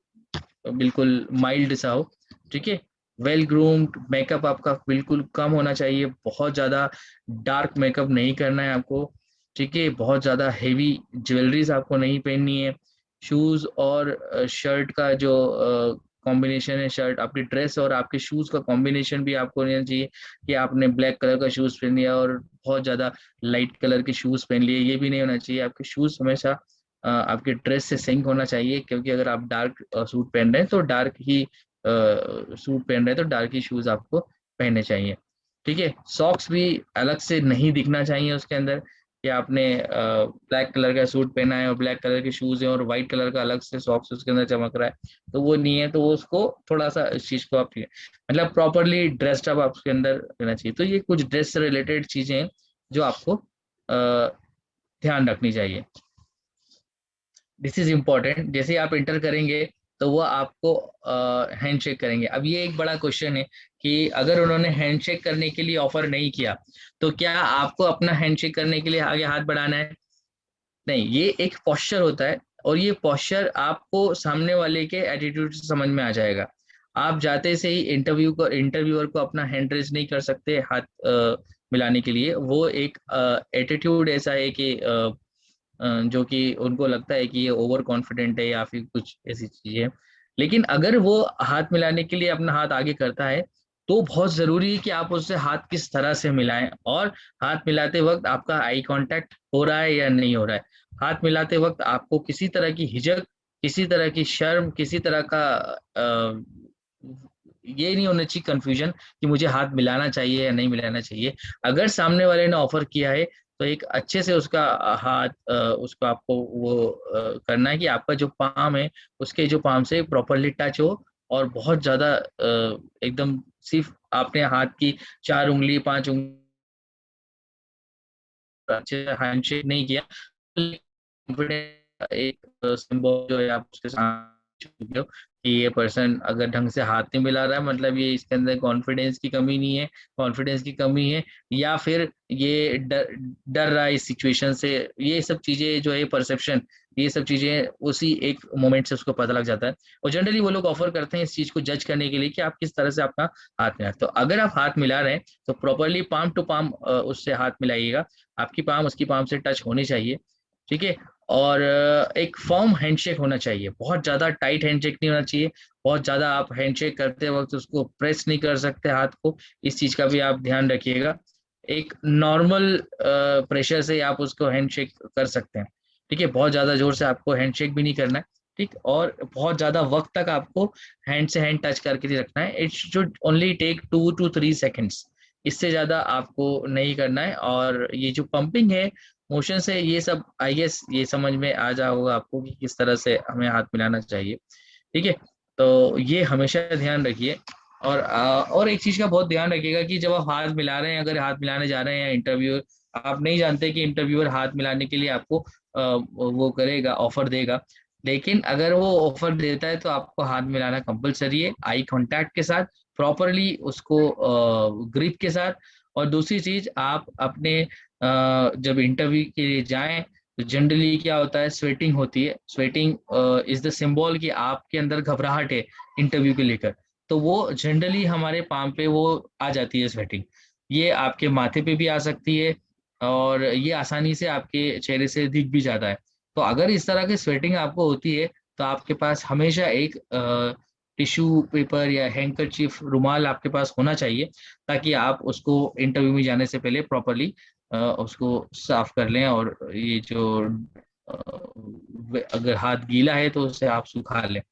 बिल्कुल माइल्ड सा हो। ठीक है, वेल ग्रूम्ड मेकअप आपका बिल्कुल कम होना चाहिए, बहुत ज्यादा डार्क मेकअप नहीं करना है आपको। ठीक है, बहुत ज्यादा हेवी ज्वेलरीज आपको नहीं पहननी है। शूज और शर्ट का जो कॉम्बिनेशन है, शर्ट आपकी ड्रेस और आपके शूज का कॉम्बिनेशन भी आपको नहीं चाहिए कि आपने ब्लैक कलर का शूज पहन लिया और बहुत ज्यादा लाइट कलर के शूज पहन लिए, ये भी नहीं होना चाहिए। आपके शूज हमेशा आपके ड्रेस से सिंक होना चाहिए, क्योंकि अगर आप डार्क सूट पहन रहे हैं तो डार्क ही सूट पहन रहे हैं तो डार्क ही शूज आपको पहनने चाहिए। ठीक है, सॉक्स भी अलग से नहीं दिखना चाहिए उसके अंदर कि आपने ब्लैक कलर का सूट पहना है और ब्लैक कलर के शूज है और व्हाइट कलर का अलग से सॉक्स उसके अंदर चमक रहा है, तो वो नहीं है। तो वो उसको थोड़ा सा इस चीज को आप मतलब प्रॉपरली ड्रेस्ड अप आपके अंदर रहना चाहिए। तो ये कुछ ड्रेस से रिलेटेड चीजें हैं जो आपको ध्यान रखनी चाहिए। This is important. जैसे आप इंटर करेंगे तो वो आपको हैंडशेक करेंगे। अब ये एक बड़ा क्वेश्चन है कि अगर उन्होंने हैंडशेक करने के लिए ऑफर नहीं किया तो क्या आपको अपना हैंडशेक करने के लिए आगे हाथ बढ़ाना है? नहीं, ये एक पोस्चर होता है और ये पोस्चर आपको सामने वाले के एटीट्यूड से समझ में आ जाएगा। आप जाते से ही इंटरव्यूअर को अपना हैंड रेज नहीं कर सकते हाथ मिलाने के लिए। वो एक एटीट्यूड ऐसा है कि जो कि उनको लगता है कि ये ओवर कॉन्फिडेंट है या फिर कुछ ऐसी चीजें। लेकिन अगर वो हाथ मिलाने के लिए अपना हाथ आगे करता है तो बहुत जरूरी है कि आप उससे हाथ किस तरह से मिलाएं, और हाथ मिलाते वक्त आपका आई कांटेक्ट हो रहा है या नहीं हो रहा है। हाथ मिलाते वक्त आपको किसी तरह की हिचक, किसी तरह की शर्म, किसी तरह का ये नहीं होना चाहिए कंफ्यूजन कि मुझे हाथ मिलाना चाहिए या नहीं मिलाना चाहिए। अगर सामने वाले ने ऑफर किया है तो एक अच्छे से उसका हाथ उसको आपको वो करना है कि आपका जो पाम है उसके जो पाम से प्रॉपरली टच हो। और बहुत ज्यादा एकदम सिर्फ आपने हाथ की 4 उंगली 5 उंगली अच्छे से हैंडशेक नहीं किया, confident एक सिंबल जो है आप उसके साथ चुके हो कि ये पर्सन अगर ढंग से हाथ नहीं मिला रहा है, मतलब ये इसके अंदर कॉन्फिडेंस की कमी नहीं है, कॉन्फिडेंस की कमी है, या फिर ये डर डर रहा है इस सिचुएशन से। ये सब चीजें जो है परसेप्शन, ये सब चीजें उसी एक मोमेंट से उसको पता लग जाता है। और जनरली वो लोग ऑफर करते हैं इस चीज को जज करने के लिए कि आप किस तरह से अपना हाथ मिला। तो अगर आप हाथ मिला रहे हैं तो प्रॉपरली पाम टू पाम उससे हाथ मिलाइएगा, आपकी पाम उसकी पाम से टच होनी चाहिए, ठीक है। और एक फर्म हैंडशेक होना चाहिए, बहुत ज्यादा टाइट हैंडशेक नहीं होना चाहिए, बहुत ज्यादा आप हैंडशेक करते वक्त उसको प्रेस नहीं कर सकते हाथ को, इस चीज का भी आप ध्यान रखिएगा। एक नॉर्मल प्रेशर से आप उसको हैंडशेक कर सकते हैं, ठीक है। बहुत ज्यादा जोर से आपको हैंडशेक भी नहीं करना है, ठीक। और बहुत ज्यादा वक्त तक आपको हैंड से हैंड टच करके नहीं रखना है। It should only take 2 to 3 seconds, इससे ज्यादा आपको नहीं करना है। और ये जो पंपिंग है मोशन से, ये सब आई गेस ये समझ में आ जा होगा आपको कि किस तरह से हमें हाथ मिलाना चाहिए, ठीक है। तो ये हमेशा ध्यान रखिए। और एक चीज का बहुत ध्यान रखिएगा कि जब आप हाथ मिला रहे हैं, अगर हाथ मिलाने जा रहे हैं या इंटरव्यूअर, आप नहीं जानते कि इंटरव्यूअर हाथ मिलाने के लिए आपको वो करेगा, ऑफर देगा, लेकिन अगर वो ऑफर देता है तो आपको हाथ मिलाना कंपलसरी है, आई कांटेक्ट के साथ, प्रॉपरली उसको ग्रिप के साथ। और दूसरी चीज, आप अपने जब इंटरव्यू के लिए जाएं तो जनरली क्या होता है, स्वेटिंग होती है। स्वेटिंग इज द सिंबल कि आपके अंदर घबराहट है इंटरव्यू के लेकर। तो वो जनरली हमारे पाम पे वो आ जाती है स्वेटिंग, ये आपके माथे पे भी आ सकती है, और ये आसानी से आपके चेहरे से दिख भी जाता है। तो अगर इस तरह की स्वेटिंग आपको होती है तो आपके पास हमेशा एक टिश्यू पेपर या हैंकरचीफ, रुमाल आपके पास होना चाहिए, ताकि आप उसको इंटरव्यू में जाने से पहले प्रॉपरली उसको साफ कर लें। और ये जो अगर हाथ गीला है तो उसे आप सुखा लें,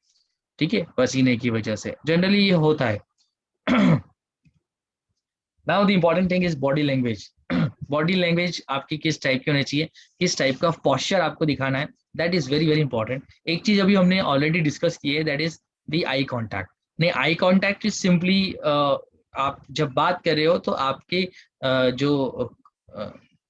ठीक है, पसीने की वजह से जनरली ये होता है। Now the important thing is body language. Body language आपकी किस टाइप की होनी चाहिए, किस टाइप का पॉस्चर आपको दिखाना है, that is very very important. एक चीज अभी हमने ऑलरेडी डिस्कस की है, that is the eye contact. नहीं, आई कॉन्टैक्ट इज सिंपली आप जब बात कर रहे हो तो आपके जो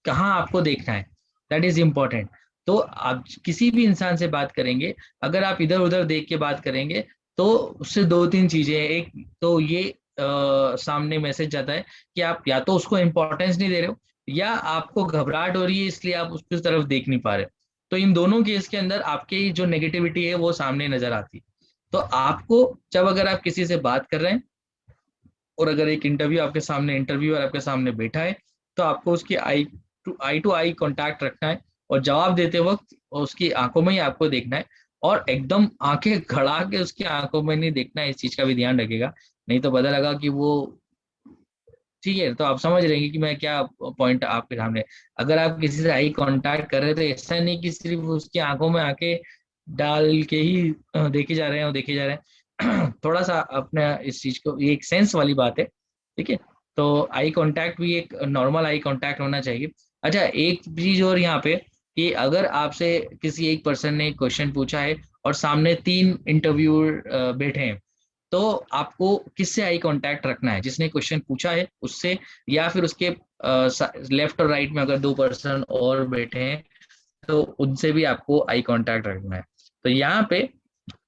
कहाँ आपको देखना है, दैट इज इम्पोर्टेंट। तो आप किसी भी इंसान से बात करेंगे, अगर आप इधर उधर देख के बात करेंगे तो उससे दो तीन चीजें हैं। एक तो ये सामने मैसेज जाता है कि आप या तो उसको इम्पोर्टेंस नहीं दे रहे हो, या आपको घबराहट हो रही है इसलिए आप उसकी तरफ देख नहीं पा रहे। तो इन दोनों केस के अंदर आपकी जो नेगेटिविटी है वो सामने नजर आती है। तो आपको जब अगर आप किसी से बात कर रहे हैं, और अगर एक इंटरव्यूअर आपके सामने बैठा है, तो आपको उसकी टू आई कांटेक्ट रखना है, और जवाब देते वक्त उसकी आंखों में ही आपको देखना है, और एकदम आंखें गड़ा के उसकी आंखों में नहीं देखना है, इस चीज का भी ध्यान रखिएगा। नहीं तो पता लगा कि वो, ठीक है, तो आप समझ रहे हैं कि मैं क्या पॉइंट आपके सामने। अगर आप किसी से आई कांटेक्ट कर रहे हैं तो ऐसा नहीं कि सिर्फ उसकी आंखों में आंखें डाल के ही देखे जा रहे हैं और देखे जा रहे हैं। थोड़ा सा अपने इस चीज को, ये एक सेंस वाली बात है, ठीक है। तो आई कांटेक्ट भी एक नॉर्मल आई कांटेक्ट होना चाहिए। अच्छा, एक चीज और यहाँ पे, कि अगर आपसे किसी एक पर्सन ने क्वेश्चन पूछा है और सामने 3 इंटरव्यूअर बैठे हैं, तो आपको किससे आई कांटेक्ट रखना है, जिसने क्वेश्चन पूछा है उससे, या फिर उसके लेफ्ट और राइट में अगर 2 पर्सन और बैठे हैं तो उनसे भी आपको आई कांटेक्ट रखना है। तो यहाँ पे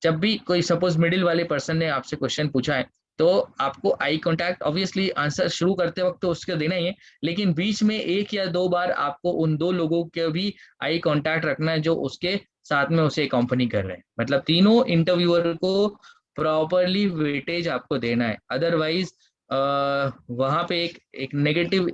जब भी कोई सपोज मिडिल वाले पर्सन ने आपसे क्वेश्चन पूछा है, तो आपको आई कांटेक्ट ऑब्वियसली आंसर शुरू करते वक्त तो उसके देना ही है, लेकिन बीच में 1 या 2 बार आपको उन 2 लोगों के भी आई कांटेक्ट रखना है जो उसके साथ में उसे अकम्पनी कर रहे हैं। मतलब तीनों इंटरव्यूअर को प्रॉपरली वेटेज आपको देना है, अदरवाइज वहां पे एक नेगेटिव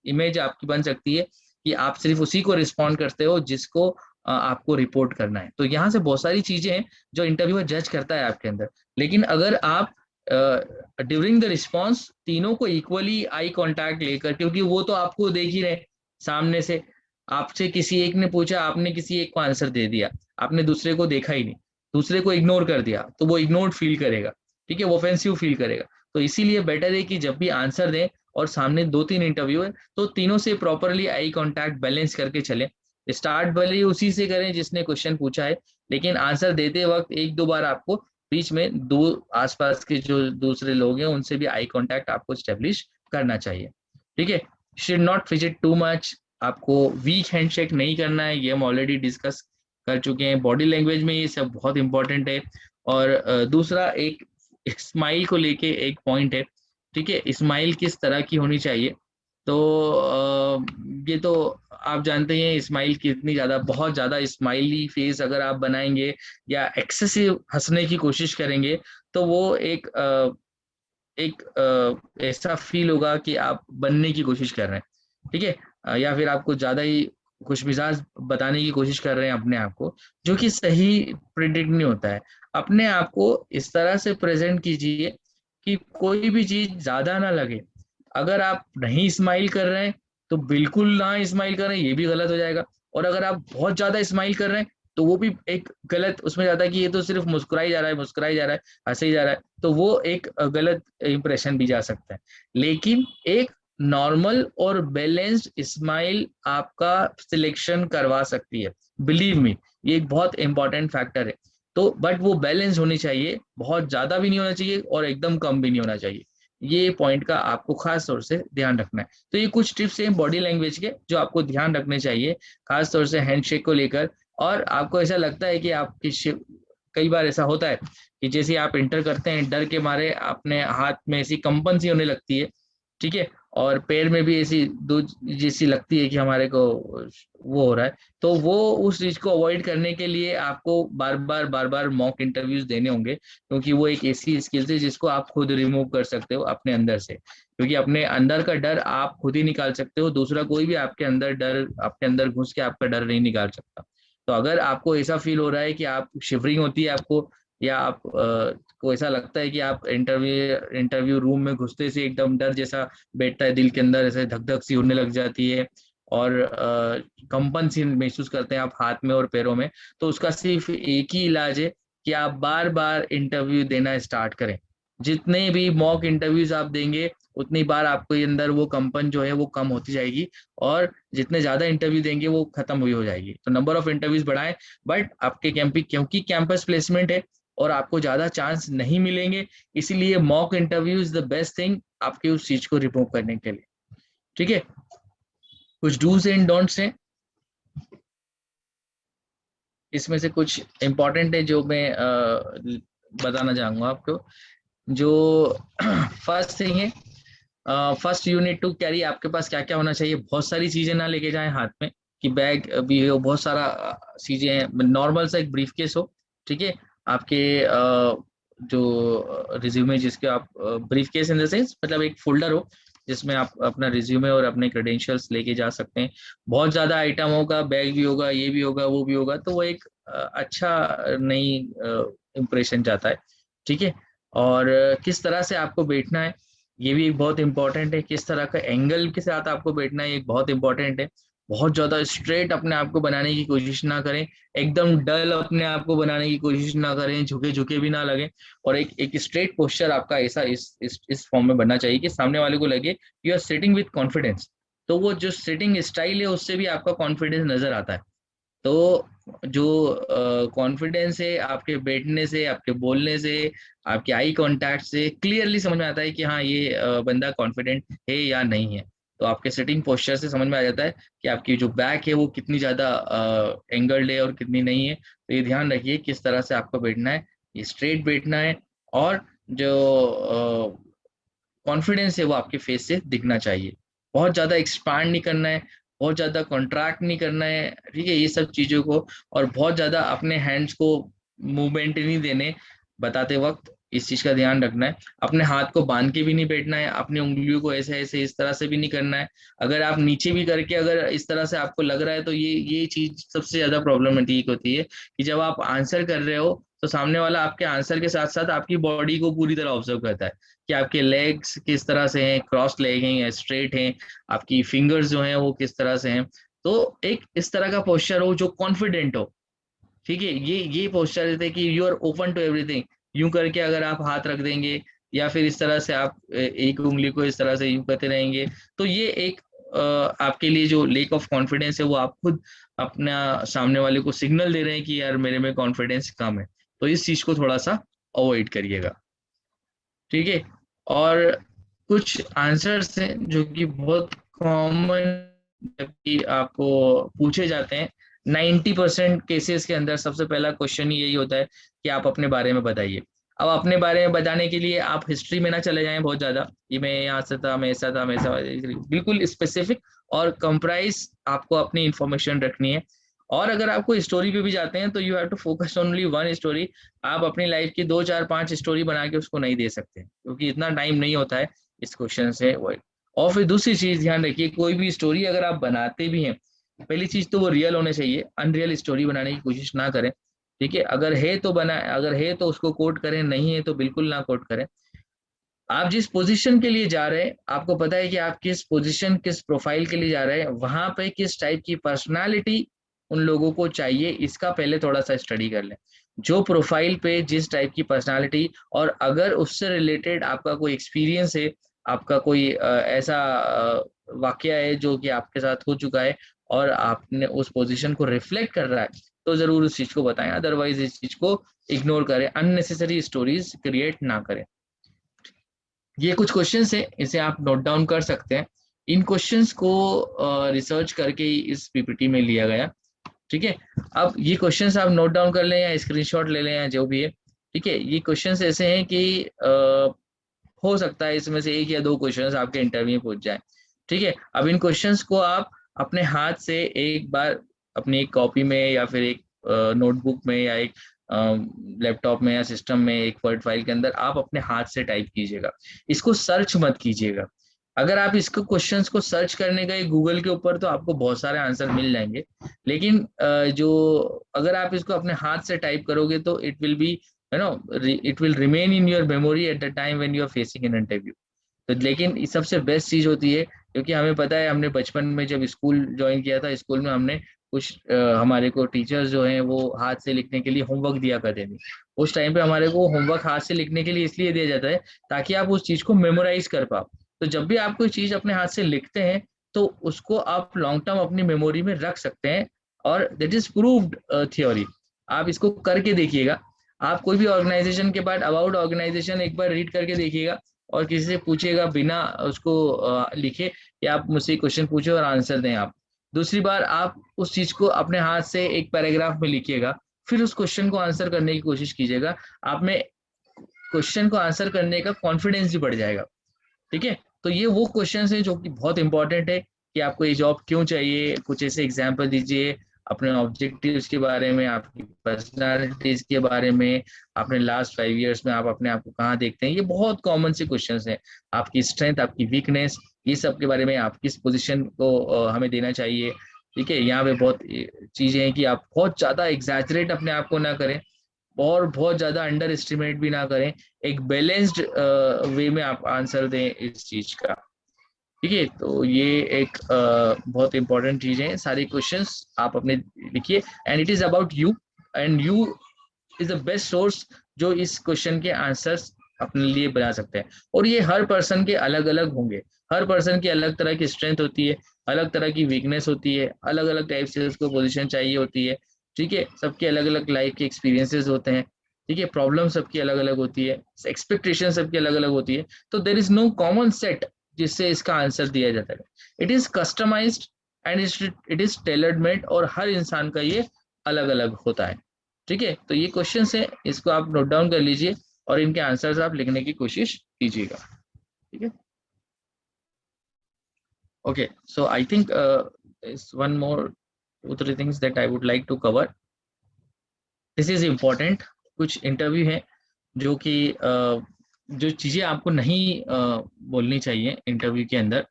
इमेज आपकी बन सकती है कि आप सिर्फ उसी को रिस्पॉन्ड करते हो जिसको आपको रिपोर्ट करना है। तो यहाँ से बहुत सारी चीजें हैं जो इंटरव्यूअर जज करता है आपके अंदर। लेकिन अगर आप ड्यूरिंग द रिस्पॉन्स तीनों को इक्वली आई कांटेक्ट लेकर, क्योंकि वो तो आपको देख ही रहे सामने से, आपसे किसी एक ने पूछा, आपने किसी एक को आंसर दे दिया, आपने दूसरे को देखा ही नहीं, दूसरे को इग्नोर कर दिया, तो वो इग्नोर्ड फील करेगा, ठीक है, वो ऑफेंसिव फील करेगा। तो इसीलिए बेटर है कि जब भी आंसर दें और सामने 2 3 इंटरव्यू है तो तीनों से प्रॉपरली आई कांटेक्ट बैलेंस करके चले। स्टार्ट भले ही उसी से करें जिसने क्वेश्चन पूछा है, लेकिन आंसर देते वक्त 1 2 बार आपको बीच में दो आसपास के जो दूसरे लोग हैं उनसे भी आई कांटेक्ट आपको स्टेब्लिश करना चाहिए, ठीक है। Should not fidget too much, आपको वीक हैंडशेक नहीं करना है, ये हम ऑलरेडी डिस्कस कर चुके हैं। बॉडी लैंग्वेज में ये सब बहुत इंपॉर्टेंट है। और दूसरा एक स्माइल को लेके एक पॉइंट है, ठीक है, स्माइल किस तरह की होनी चाहिए। तो ये तो आप जानते ही हैं स्माइल कितनी ज्यादा, बहुत ज्यादा स्माइली फेस अगर आप बनाएंगे या एक्सेसिव हंसने की कोशिश करेंगे तो वो एक ऐसा फील होगा कि आप बनने की कोशिश कर रहे हैं, ठीक है। या फिर आप कुछ ज्यादा ही खुशमिजाज बताने की कोशिश कर रहे हैं अपने आप को, जो कि सही प्रिडिक्ट नहीं होता है। अपने आप को इस तरह से प्रेजेंट कीजिए कि कोई भी चीज ज्यादा ना लगे। अगर आप नहीं स्माइल कर रहे हैं तो बिल्कुल ना स्माइल कर रहे हैं, ये भी गलत हो जाएगा। और अगर आप बहुत ज्यादा स्माइल कर रहे हैं तो वो भी एक गलत उसमें जाता है कि ये तो सिर्फ मुस्कुराई जा रहा है, मुस्कुराई जा रहा है, हंसे ही जा रहा है, तो वो एक गलत इंप्रेशन भी जा सकता है। लेकिन एक नॉर्मल और बैलेंस्ड स्माइल आपका सिलेक्शन करवा सकती है, बिलीव मी, ये एक बहुत इंपॉर्टेंट फैक्टर है। तो बट वो बैलेंस होनी चाहिए, बहुत ज्यादा भी नहीं होना चाहिए और एकदम कम भी नहीं होना चाहिए। ये पॉइंट का आपको खास तौर से ध्यान रखना है। तो ये कुछ टिप्स हैं बॉडी लैंग्वेज के जो आपको ध्यान रखने चाहिए, खास तौर से हैंडशेक को लेकर। और आपको ऐसा लगता है कि आपकी कई बार ऐसा होता है कि जैसे आप इंटर करते हैं डर के मारे अपने हाथ में ऐसी कंपन सी होने लगती है, ठीक है, और पैर में भी ऐसी दो जैसी लगती है कि हमारे को वो हो रहा है। तो वो उस चीज को अवॉइड करने के लिए आपको बार बार मॉक इंटरव्यूज देने होंगे, क्योंकि वो एक ऐसी स्किल है जिसको आप खुद रिमूव कर सकते हो अपने अंदर से, क्योंकि अपने अंदर का डर आप खुद ही निकाल सकते हो, दूसरा कोई भी आपके अंदर डर आपके अंदर घुस के आपका डर नहीं निकाल सकता। तो अगर आपको ऐसा फील हो रहा है कि आप शिवरिंग होती है आपको, या आप को ऐसा लगता है कि आप इंटरव्यू रूम में घुसते से एकदम डर जैसा बैठता है दिल के अंदर, ऐसे धक धक सी होने लग जाती है और कंपन सी महसूस करते हैं आप हाथ में और पैरों में, तो उसका सिर्फ एक ही इलाज है कि आप बार बार इंटरव्यू देना स्टार्ट करें। जितने भी मॉक इंटरव्यूज आप देंगे उतनी बार आपको अंदर वो कंपन जो है वो कम होती जाएगी, और जितने ज्यादा इंटरव्यू देंगे वो खत्म हुई हो जाएगी। तो नंबर ऑफ इंटरव्यूज बढ़ाएं। बट आपके क्योंकि कैंपस प्लेसमेंट है और आपको ज्यादा चांस नहीं मिलेंगे, इसीलिए mock interview is the best thing आपके उस चीज को रिमूव करने के लिए, ठीक है। कुछ डूज एंड डोंट्स हैं, इसमें से कुछ इंपॉर्टेंट है जो मैं बताना चाहूंगा आपको। जो फर्स्ट थिंग है, first you need to carry, आपके पास क्या क्या होना चाहिए, बहुत सारी चीजें ना लेके जाएं हाथ में कि बैग भी हो, बहुत सारा चीजें हैं, नॉर्मल सा एक ब्रीफ केस हो, ठीक है। आपके जो रिज्यूमे जिसके आप brief case in the sense मतलब एक फोल्डर हो जिसमें आप अपना रिज्यूमे और अपने क्रेडेंशियल्स लेके जा सकते हैं। बहुत ज्यादा आइटम होगा, बैग भी होगा, ये भी होगा, वो भी होगा, तो वो एक अच्छा नई इम्प्रेशन जाता है, ठीक है। और किस तरह से आपको बैठना है ये भी एक बहुत इंपॉर्टेंट है, किस तरह का एंगल के साथ आपको बैठना है एक बहुत इंपॉर्टेंट है। बहुत ज्यादा स्ट्रेट अपने आप को बनाने की कोशिश ना करें, एकदम डल अपने आप को बनाने की कोशिश ना करें, झुके झुके भी ना लगे। और एक स्ट्रेट पोस्चर आपका ऐसा इस फॉर्म में बनना चाहिए कि सामने वाले को लगे you are sitting with confidence. तो वो जो सिटिंग स्टाइल है उससे भी आपका कॉन्फिडेंस नजर आता है। तो जो कॉन्फिडेंस है आपके बैठने से, आपके बोलने से, आपके आई कांटेक्ट से क्लियरली समझ में आता है कि हाँ ये बंदा कॉन्फिडेंट है या नहीं है। तो आपके सिटिंग पोस्चर से समझ में आ जाता है कि आपकी जो बैक है वो कितनी ज्यादा एंगल्ड है और कितनी नहीं है। तो ये ध्यान रखिए किस तरह से आपको बैठना है, ये स्ट्रेट बैठना है, और जो कॉन्फिडेंस है वो आपके फेस से दिखना चाहिए। बहुत ज्यादा एक्सपांड नहीं करना है, बहुत ज्यादा कॉन्ट्रैक्ट नहीं करना है, ठीक है, ये सब चीजों को। और बहुत ज्यादा अपने हैंड्स को मूवमेंट नहीं देने बताते वक्त, इस चीज का ध्यान रखना है। अपने हाथ को बांध के भी नहीं बैठना है, अपनी उंगलियों को ऐसे ऐसे इस तरह से भी नहीं करना है। अगर आप नीचे भी करके अगर इस तरह से आपको लग रहा है तो ये चीज सबसे ज्यादा प्रॉब्लमेटिक होती है कि जब आप आंसर कर रहे हो तो सामने वाला आपके आंसर के साथ साथ आपकी बॉडी को पूरी तरह ऑब्जर्व करता है कि आपके लेग्स किस तरह से हैं, क्रॉस लेग हैं या स्ट्रेट हैं, आपकी फिंगर्स जो हैं वो किस तरह से हैं। तो एक इस तरह का पोस्चर हो जो कॉन्फिडेंट हो, ठीक है। ये पोस्चर देते हैं कि you are open to everything. यूं करके अगर आप हाथ रख देंगे या फिर इस तरह से आप एक उंगली को इस तरह से यूं करते रहेंगे, तो ये एक आपके लिए जो लेक ऑफ कॉन्फिडेंस है वो आप खुद अपना सामने वाले को सिग्नल दे रहे हैं कि यार मेरे में कॉन्फिडेंस कम है। तो इस चीज को थोड़ा सा अवॉइड करिएगा, ठीक है। और कुछ आंसर्स हैं जो कि बहुत कॉमन जबकि आपको पूछे जाते हैं, 90% केसेस के अंदर सबसे पहला क्वेश्चन ही यही होता है कि आप अपने बारे में बताइए। अब अपने बारे में बताने के लिए आप हिस्ट्री में ना चले जाएं बहुत ज्यादा, कि मैं यहाँ से था, मैं ऐसा था, मैं ऐसा, बिल्कुल स्पेसिफिक और कंप्राइज आपको अपनी इंफॉर्मेशन रखनी है। और अगर आपको स्टोरी पे भी जाते हैं तो you have to focus only one story. आप अपनी लाइफ की 2 4 5 स्टोरी बना के उसको नहीं दे सकते, क्योंकि इतना टाइम नहीं होता है इस क्वेश्चन से। और फिर दूसरी चीज ध्यान रखिए, कोई भी स्टोरी अगर आप बनाते भी हैं, पहली चीज तो वो रियल होने चाहिए, अनरियल स्टोरी बनाने की कोशिश ना करें। ठीक है, अगर है तो बना, अगर है तो उसको कोट करें, नहीं है तो बिल्कुल ना कोट करें। आप जिस पोजीशन के लिए जा रहे हैं, आपको पता है कि आप किस पोजीशन, किस प्रोफाइल के लिए जा रहे हैं, वहां पे किस टाइप की पर्सनालिटी उन लोगों को चाहिए, इसका पहले थोड़ा सा स्टडी कर लें। जो प्रोफाइल पे जिस टाइप की पर्सनालिटी, और अगर उससे रिलेटेड आपका कोई एक्सपीरियंस है, आपका कोई ऐसा वाकया है जो कि आपके साथ हो चुका है और आपने उस पोजीशन को रिफ्लेक्ट कर रहा है, तो जरूर उस चीज को बताएं। अदरवाइज इस चीज को इग्नोर करें, अननेसेसरी स्टोरीज क्रिएट ना करें। ये कुछ क्वेश्चंस है, इसे आप नोट डाउन कर सकते हैं। इन क्वेश्चंस को रिसर्च करके ही इस पीपीटी में लिया गया। ठीक है, अब ये क्वेश्चंस आप नोट डाउन कर लें या स्क्रीनशॉट ले लें या जो भी है। ठीक है, ये क्वेश्चंस ऐसे हैं कि हो सकता है इसमें से 1 या 2 क्वेश्चंस आपके इंटरव्यू में पूछ जाए। ठीक है, अब इन क्वेश्चंस को आप अपने हाथ से एक बार अपनी एक कॉपी में या फिर एक नोटबुक में या एक लैपटॉप में या सिस्टम में एक वर्ड फाइल के अंदर आप अपने हाथ से टाइप कीजिएगा। इसको सर्च मत कीजिएगा। अगर आप इसको क्वेश्चंस को सर्च करने गए गूगल के ऊपर तो आपको बहुत सारे आंसर मिल जाएंगे, लेकिन जो अगर आप इसको अपने हाथ से टाइप करोगे तो it will be, you know, it will remain in your memory at the time when you are facing an interview. तो लेकिन ये सबसे बेस्ट चीज होती है, क्योंकि हमें पता है, हमने बचपन में जब स्कूल ज्वाइन किया था, स्कूल में हमने कुछ हमारे को टीचर्स जो हैं वो हाथ से लिखने के लिए होमवर्क दिया करते थे। उस टाइम पे हमारे को होमवर्क हाथ से लिखने के लिए इसलिए दिया जाता है ताकि आप उस चीज को मेमोराइज कर पाओ। तो जब भी आप कोई चीज अपने हाथ से लिखते हैं तो उसको आप लॉन्ग टर्म अपनी मेमोरी में रख सकते हैं, और दैट इज प्रूव्ड थ्योरी। आप इसको करके देखिएगा। आप कोई भी ऑर्गेनाइजेशन के बाद अबाउट ऑर्गेनाइजेशन एक बार रीड करके देखिएगा, और किसी से पूछिएगा बिना उसको लिखे कि आप मुझसे क्वेश्चन पूछे और आंसर दें आप। दूसरी बार आप उस चीज को अपने हाथ से एक पैराग्राफ में लिखिएगा, फिर उस क्वेश्चन को आंसर करने की कोशिश कीजिएगा। आप में क्वेश्चन को आंसर करने का कॉन्फिडेंस भी बढ़ जाएगा। ठीक है, तो ये वो क्वेश्चन है जो कि बहुत इंपॉर्टेंट है कि आपको ये जॉब क्यों चाहिए। कुछ ऐसे एग्जाम्पल दीजिए अपने ऑब्जेक्टिव्स के बारे में, आपकी पर्सनालिटीज के बारे में, अपने लास्ट 5 इयर्स में आप अपने आप को कहाँ देखते हैं। ये बहुत कॉमन से क्वेश्चंस हैं। आपकी स्ट्रेंथ, आपकी वीकनेस, ये सब के बारे में, आप किस पोजीशन को हमें देना चाहिए। ठीक है, यहाँ पे बहुत चीजें हैं कि आप बहुत ज्यादा एग्जैजरेट अपने आप को ना करें और बहुत ज्यादा अंडर एस्टिमेट भी ना करें। एक बैलेंस्ड वे में आप आंसर दें इस चीज का। ठीक है, तो ये एक बहुत इंपॉर्टेंट चीज है। सारे क्वेश्चंस आप अपने लिखिए, and it is about you, and you is the best source जो इस क्वेश्चन के आंसर्स अपने लिए बना सकते हैं। और ये हर पर्सन के अलग अलग होंगे, हर पर्सन की अलग तरह की स्ट्रेंथ होती है, अलग तरह की वीकनेस होती है, अलग अलग टाइप से उसको पोजीशन चाहिए होती है। ठीक है, सबके अलग अलग लाइफ के एक्सपीरियंसेस होते हैं। ठीक है, प्रॉब्लम सबकी अलग अलग होती है, एक्सपेक्टेशन सबकी अलग अलग होती है। तो there is no common set जिससे इसका आंसर दिया जाता है। It is customized and it is tailored made, और हर इंसान का ये अलग अलग होता है। ठीक है, तो ये क्वेश्चन है, इसको आप नोट डाउन कर लीजिए और इनके आंसर्स आप लिखने की कोशिश कीजिएगा। ठीक है, okay, so I think one more 2 3 things that I would like to cover. This is important. कुछ इंटरव्यू है जो कि जो चीजें आपको नहीं बोलनी चाहिए इंटरव्यू के अंदर।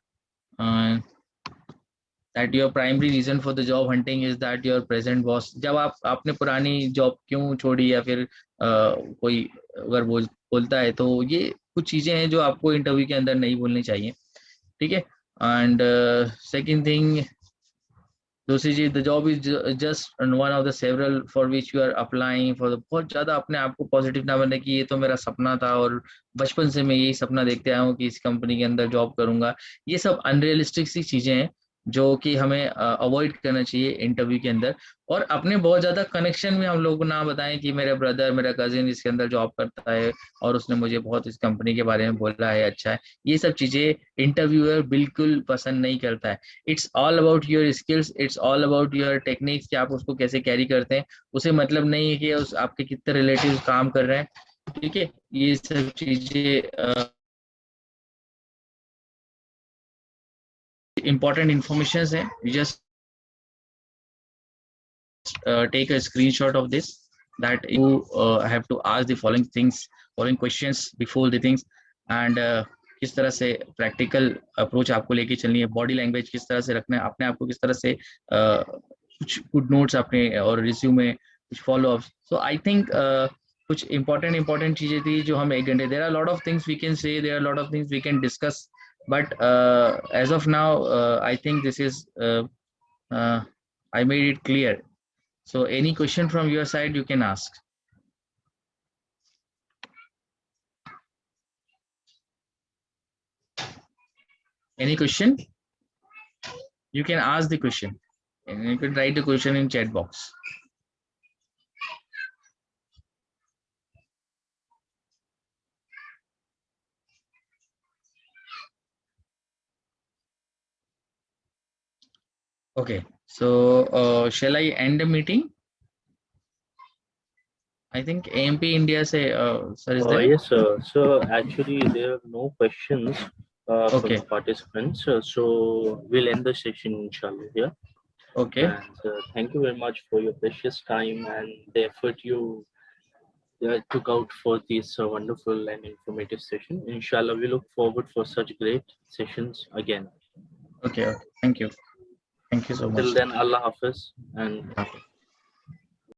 That your primary reason for the job hunting is that your present boss. जब आपने पुरानी जॉब क्यों छोड़ी, या फिर कोई अगर बोलता है, तो ये कुछ चीजें हैं जो आपको इंटरव्यू के अंदर नहीं बोलनी चाहिए। ठीक है, एंड सेकेंड थिंग, दूसरी चीज, the job is just one of the several for which you are applying for. बहुत ज्यादा अपने आप को पॉजिटिव ना बने कि ये तो मेरा सपना था और बचपन से मैं यही सपना देखते आया हूँ कि इस कंपनी के अंदर जॉब करूंगा। ये सब अनरियलिस्टिक सी चीजें हैं। जो कि हमें अवॉइड करना चाहिए इंटरव्यू के अंदर। और अपने बहुत ज्यादा कनेक्शन में हम लोग को ना बताएं कि मेरा ब्रदर, मेरा कजिन इसके अंदर जॉब करता है और उसने मुझे बहुत इस कंपनी के बारे में बोला है, अच्छा है। ये सब चीजें इंटरव्यूअर बिल्कुल पसंद नहीं करता है। It's all about your skills, it's all about your techniques, कि आप उसको कैसे कैरी करते हैं। उसे मतलब नहीं है कि उस आपके कितने रिलेटिव काम कर रहे हैं, ठीक है। ये सब चीजें important information है। You just take a screenshot of this, that you have to ask the following things, following questions before the things, and किस तरह से प्रैक्टिकल अप्रोच आपको लेके चलनी है, बॉडी लैंग्वेज किस तरह से रखना है, अपने आप को किस तरह से कुछ गुड नोट्स अपने और रिज्यूमे, कुछ follow up. So I think कुछ इंपॉर्टेंट चीजें थी जो हम 1 घंटे, there are lot of things we can say, there are lot of things we can discuss, but as of now I think this is I made it clear. So any question from your side you can ask. Any question? You can ask the question and you can write the question in chat box. Okay, so shall I end the meeting? I think AMP India say sir is there? Yes, sir. So actually, there are no questions from Okay. the participants. So we'll end the session, inshallah. Yeah. Okay. And thank you very much for your precious time and the effort you took out for this wonderful and informative session. Inshallah, we look forward for such great sessions again. Okay. Thank you. Thank you so much. Till then, Allah Hafiz and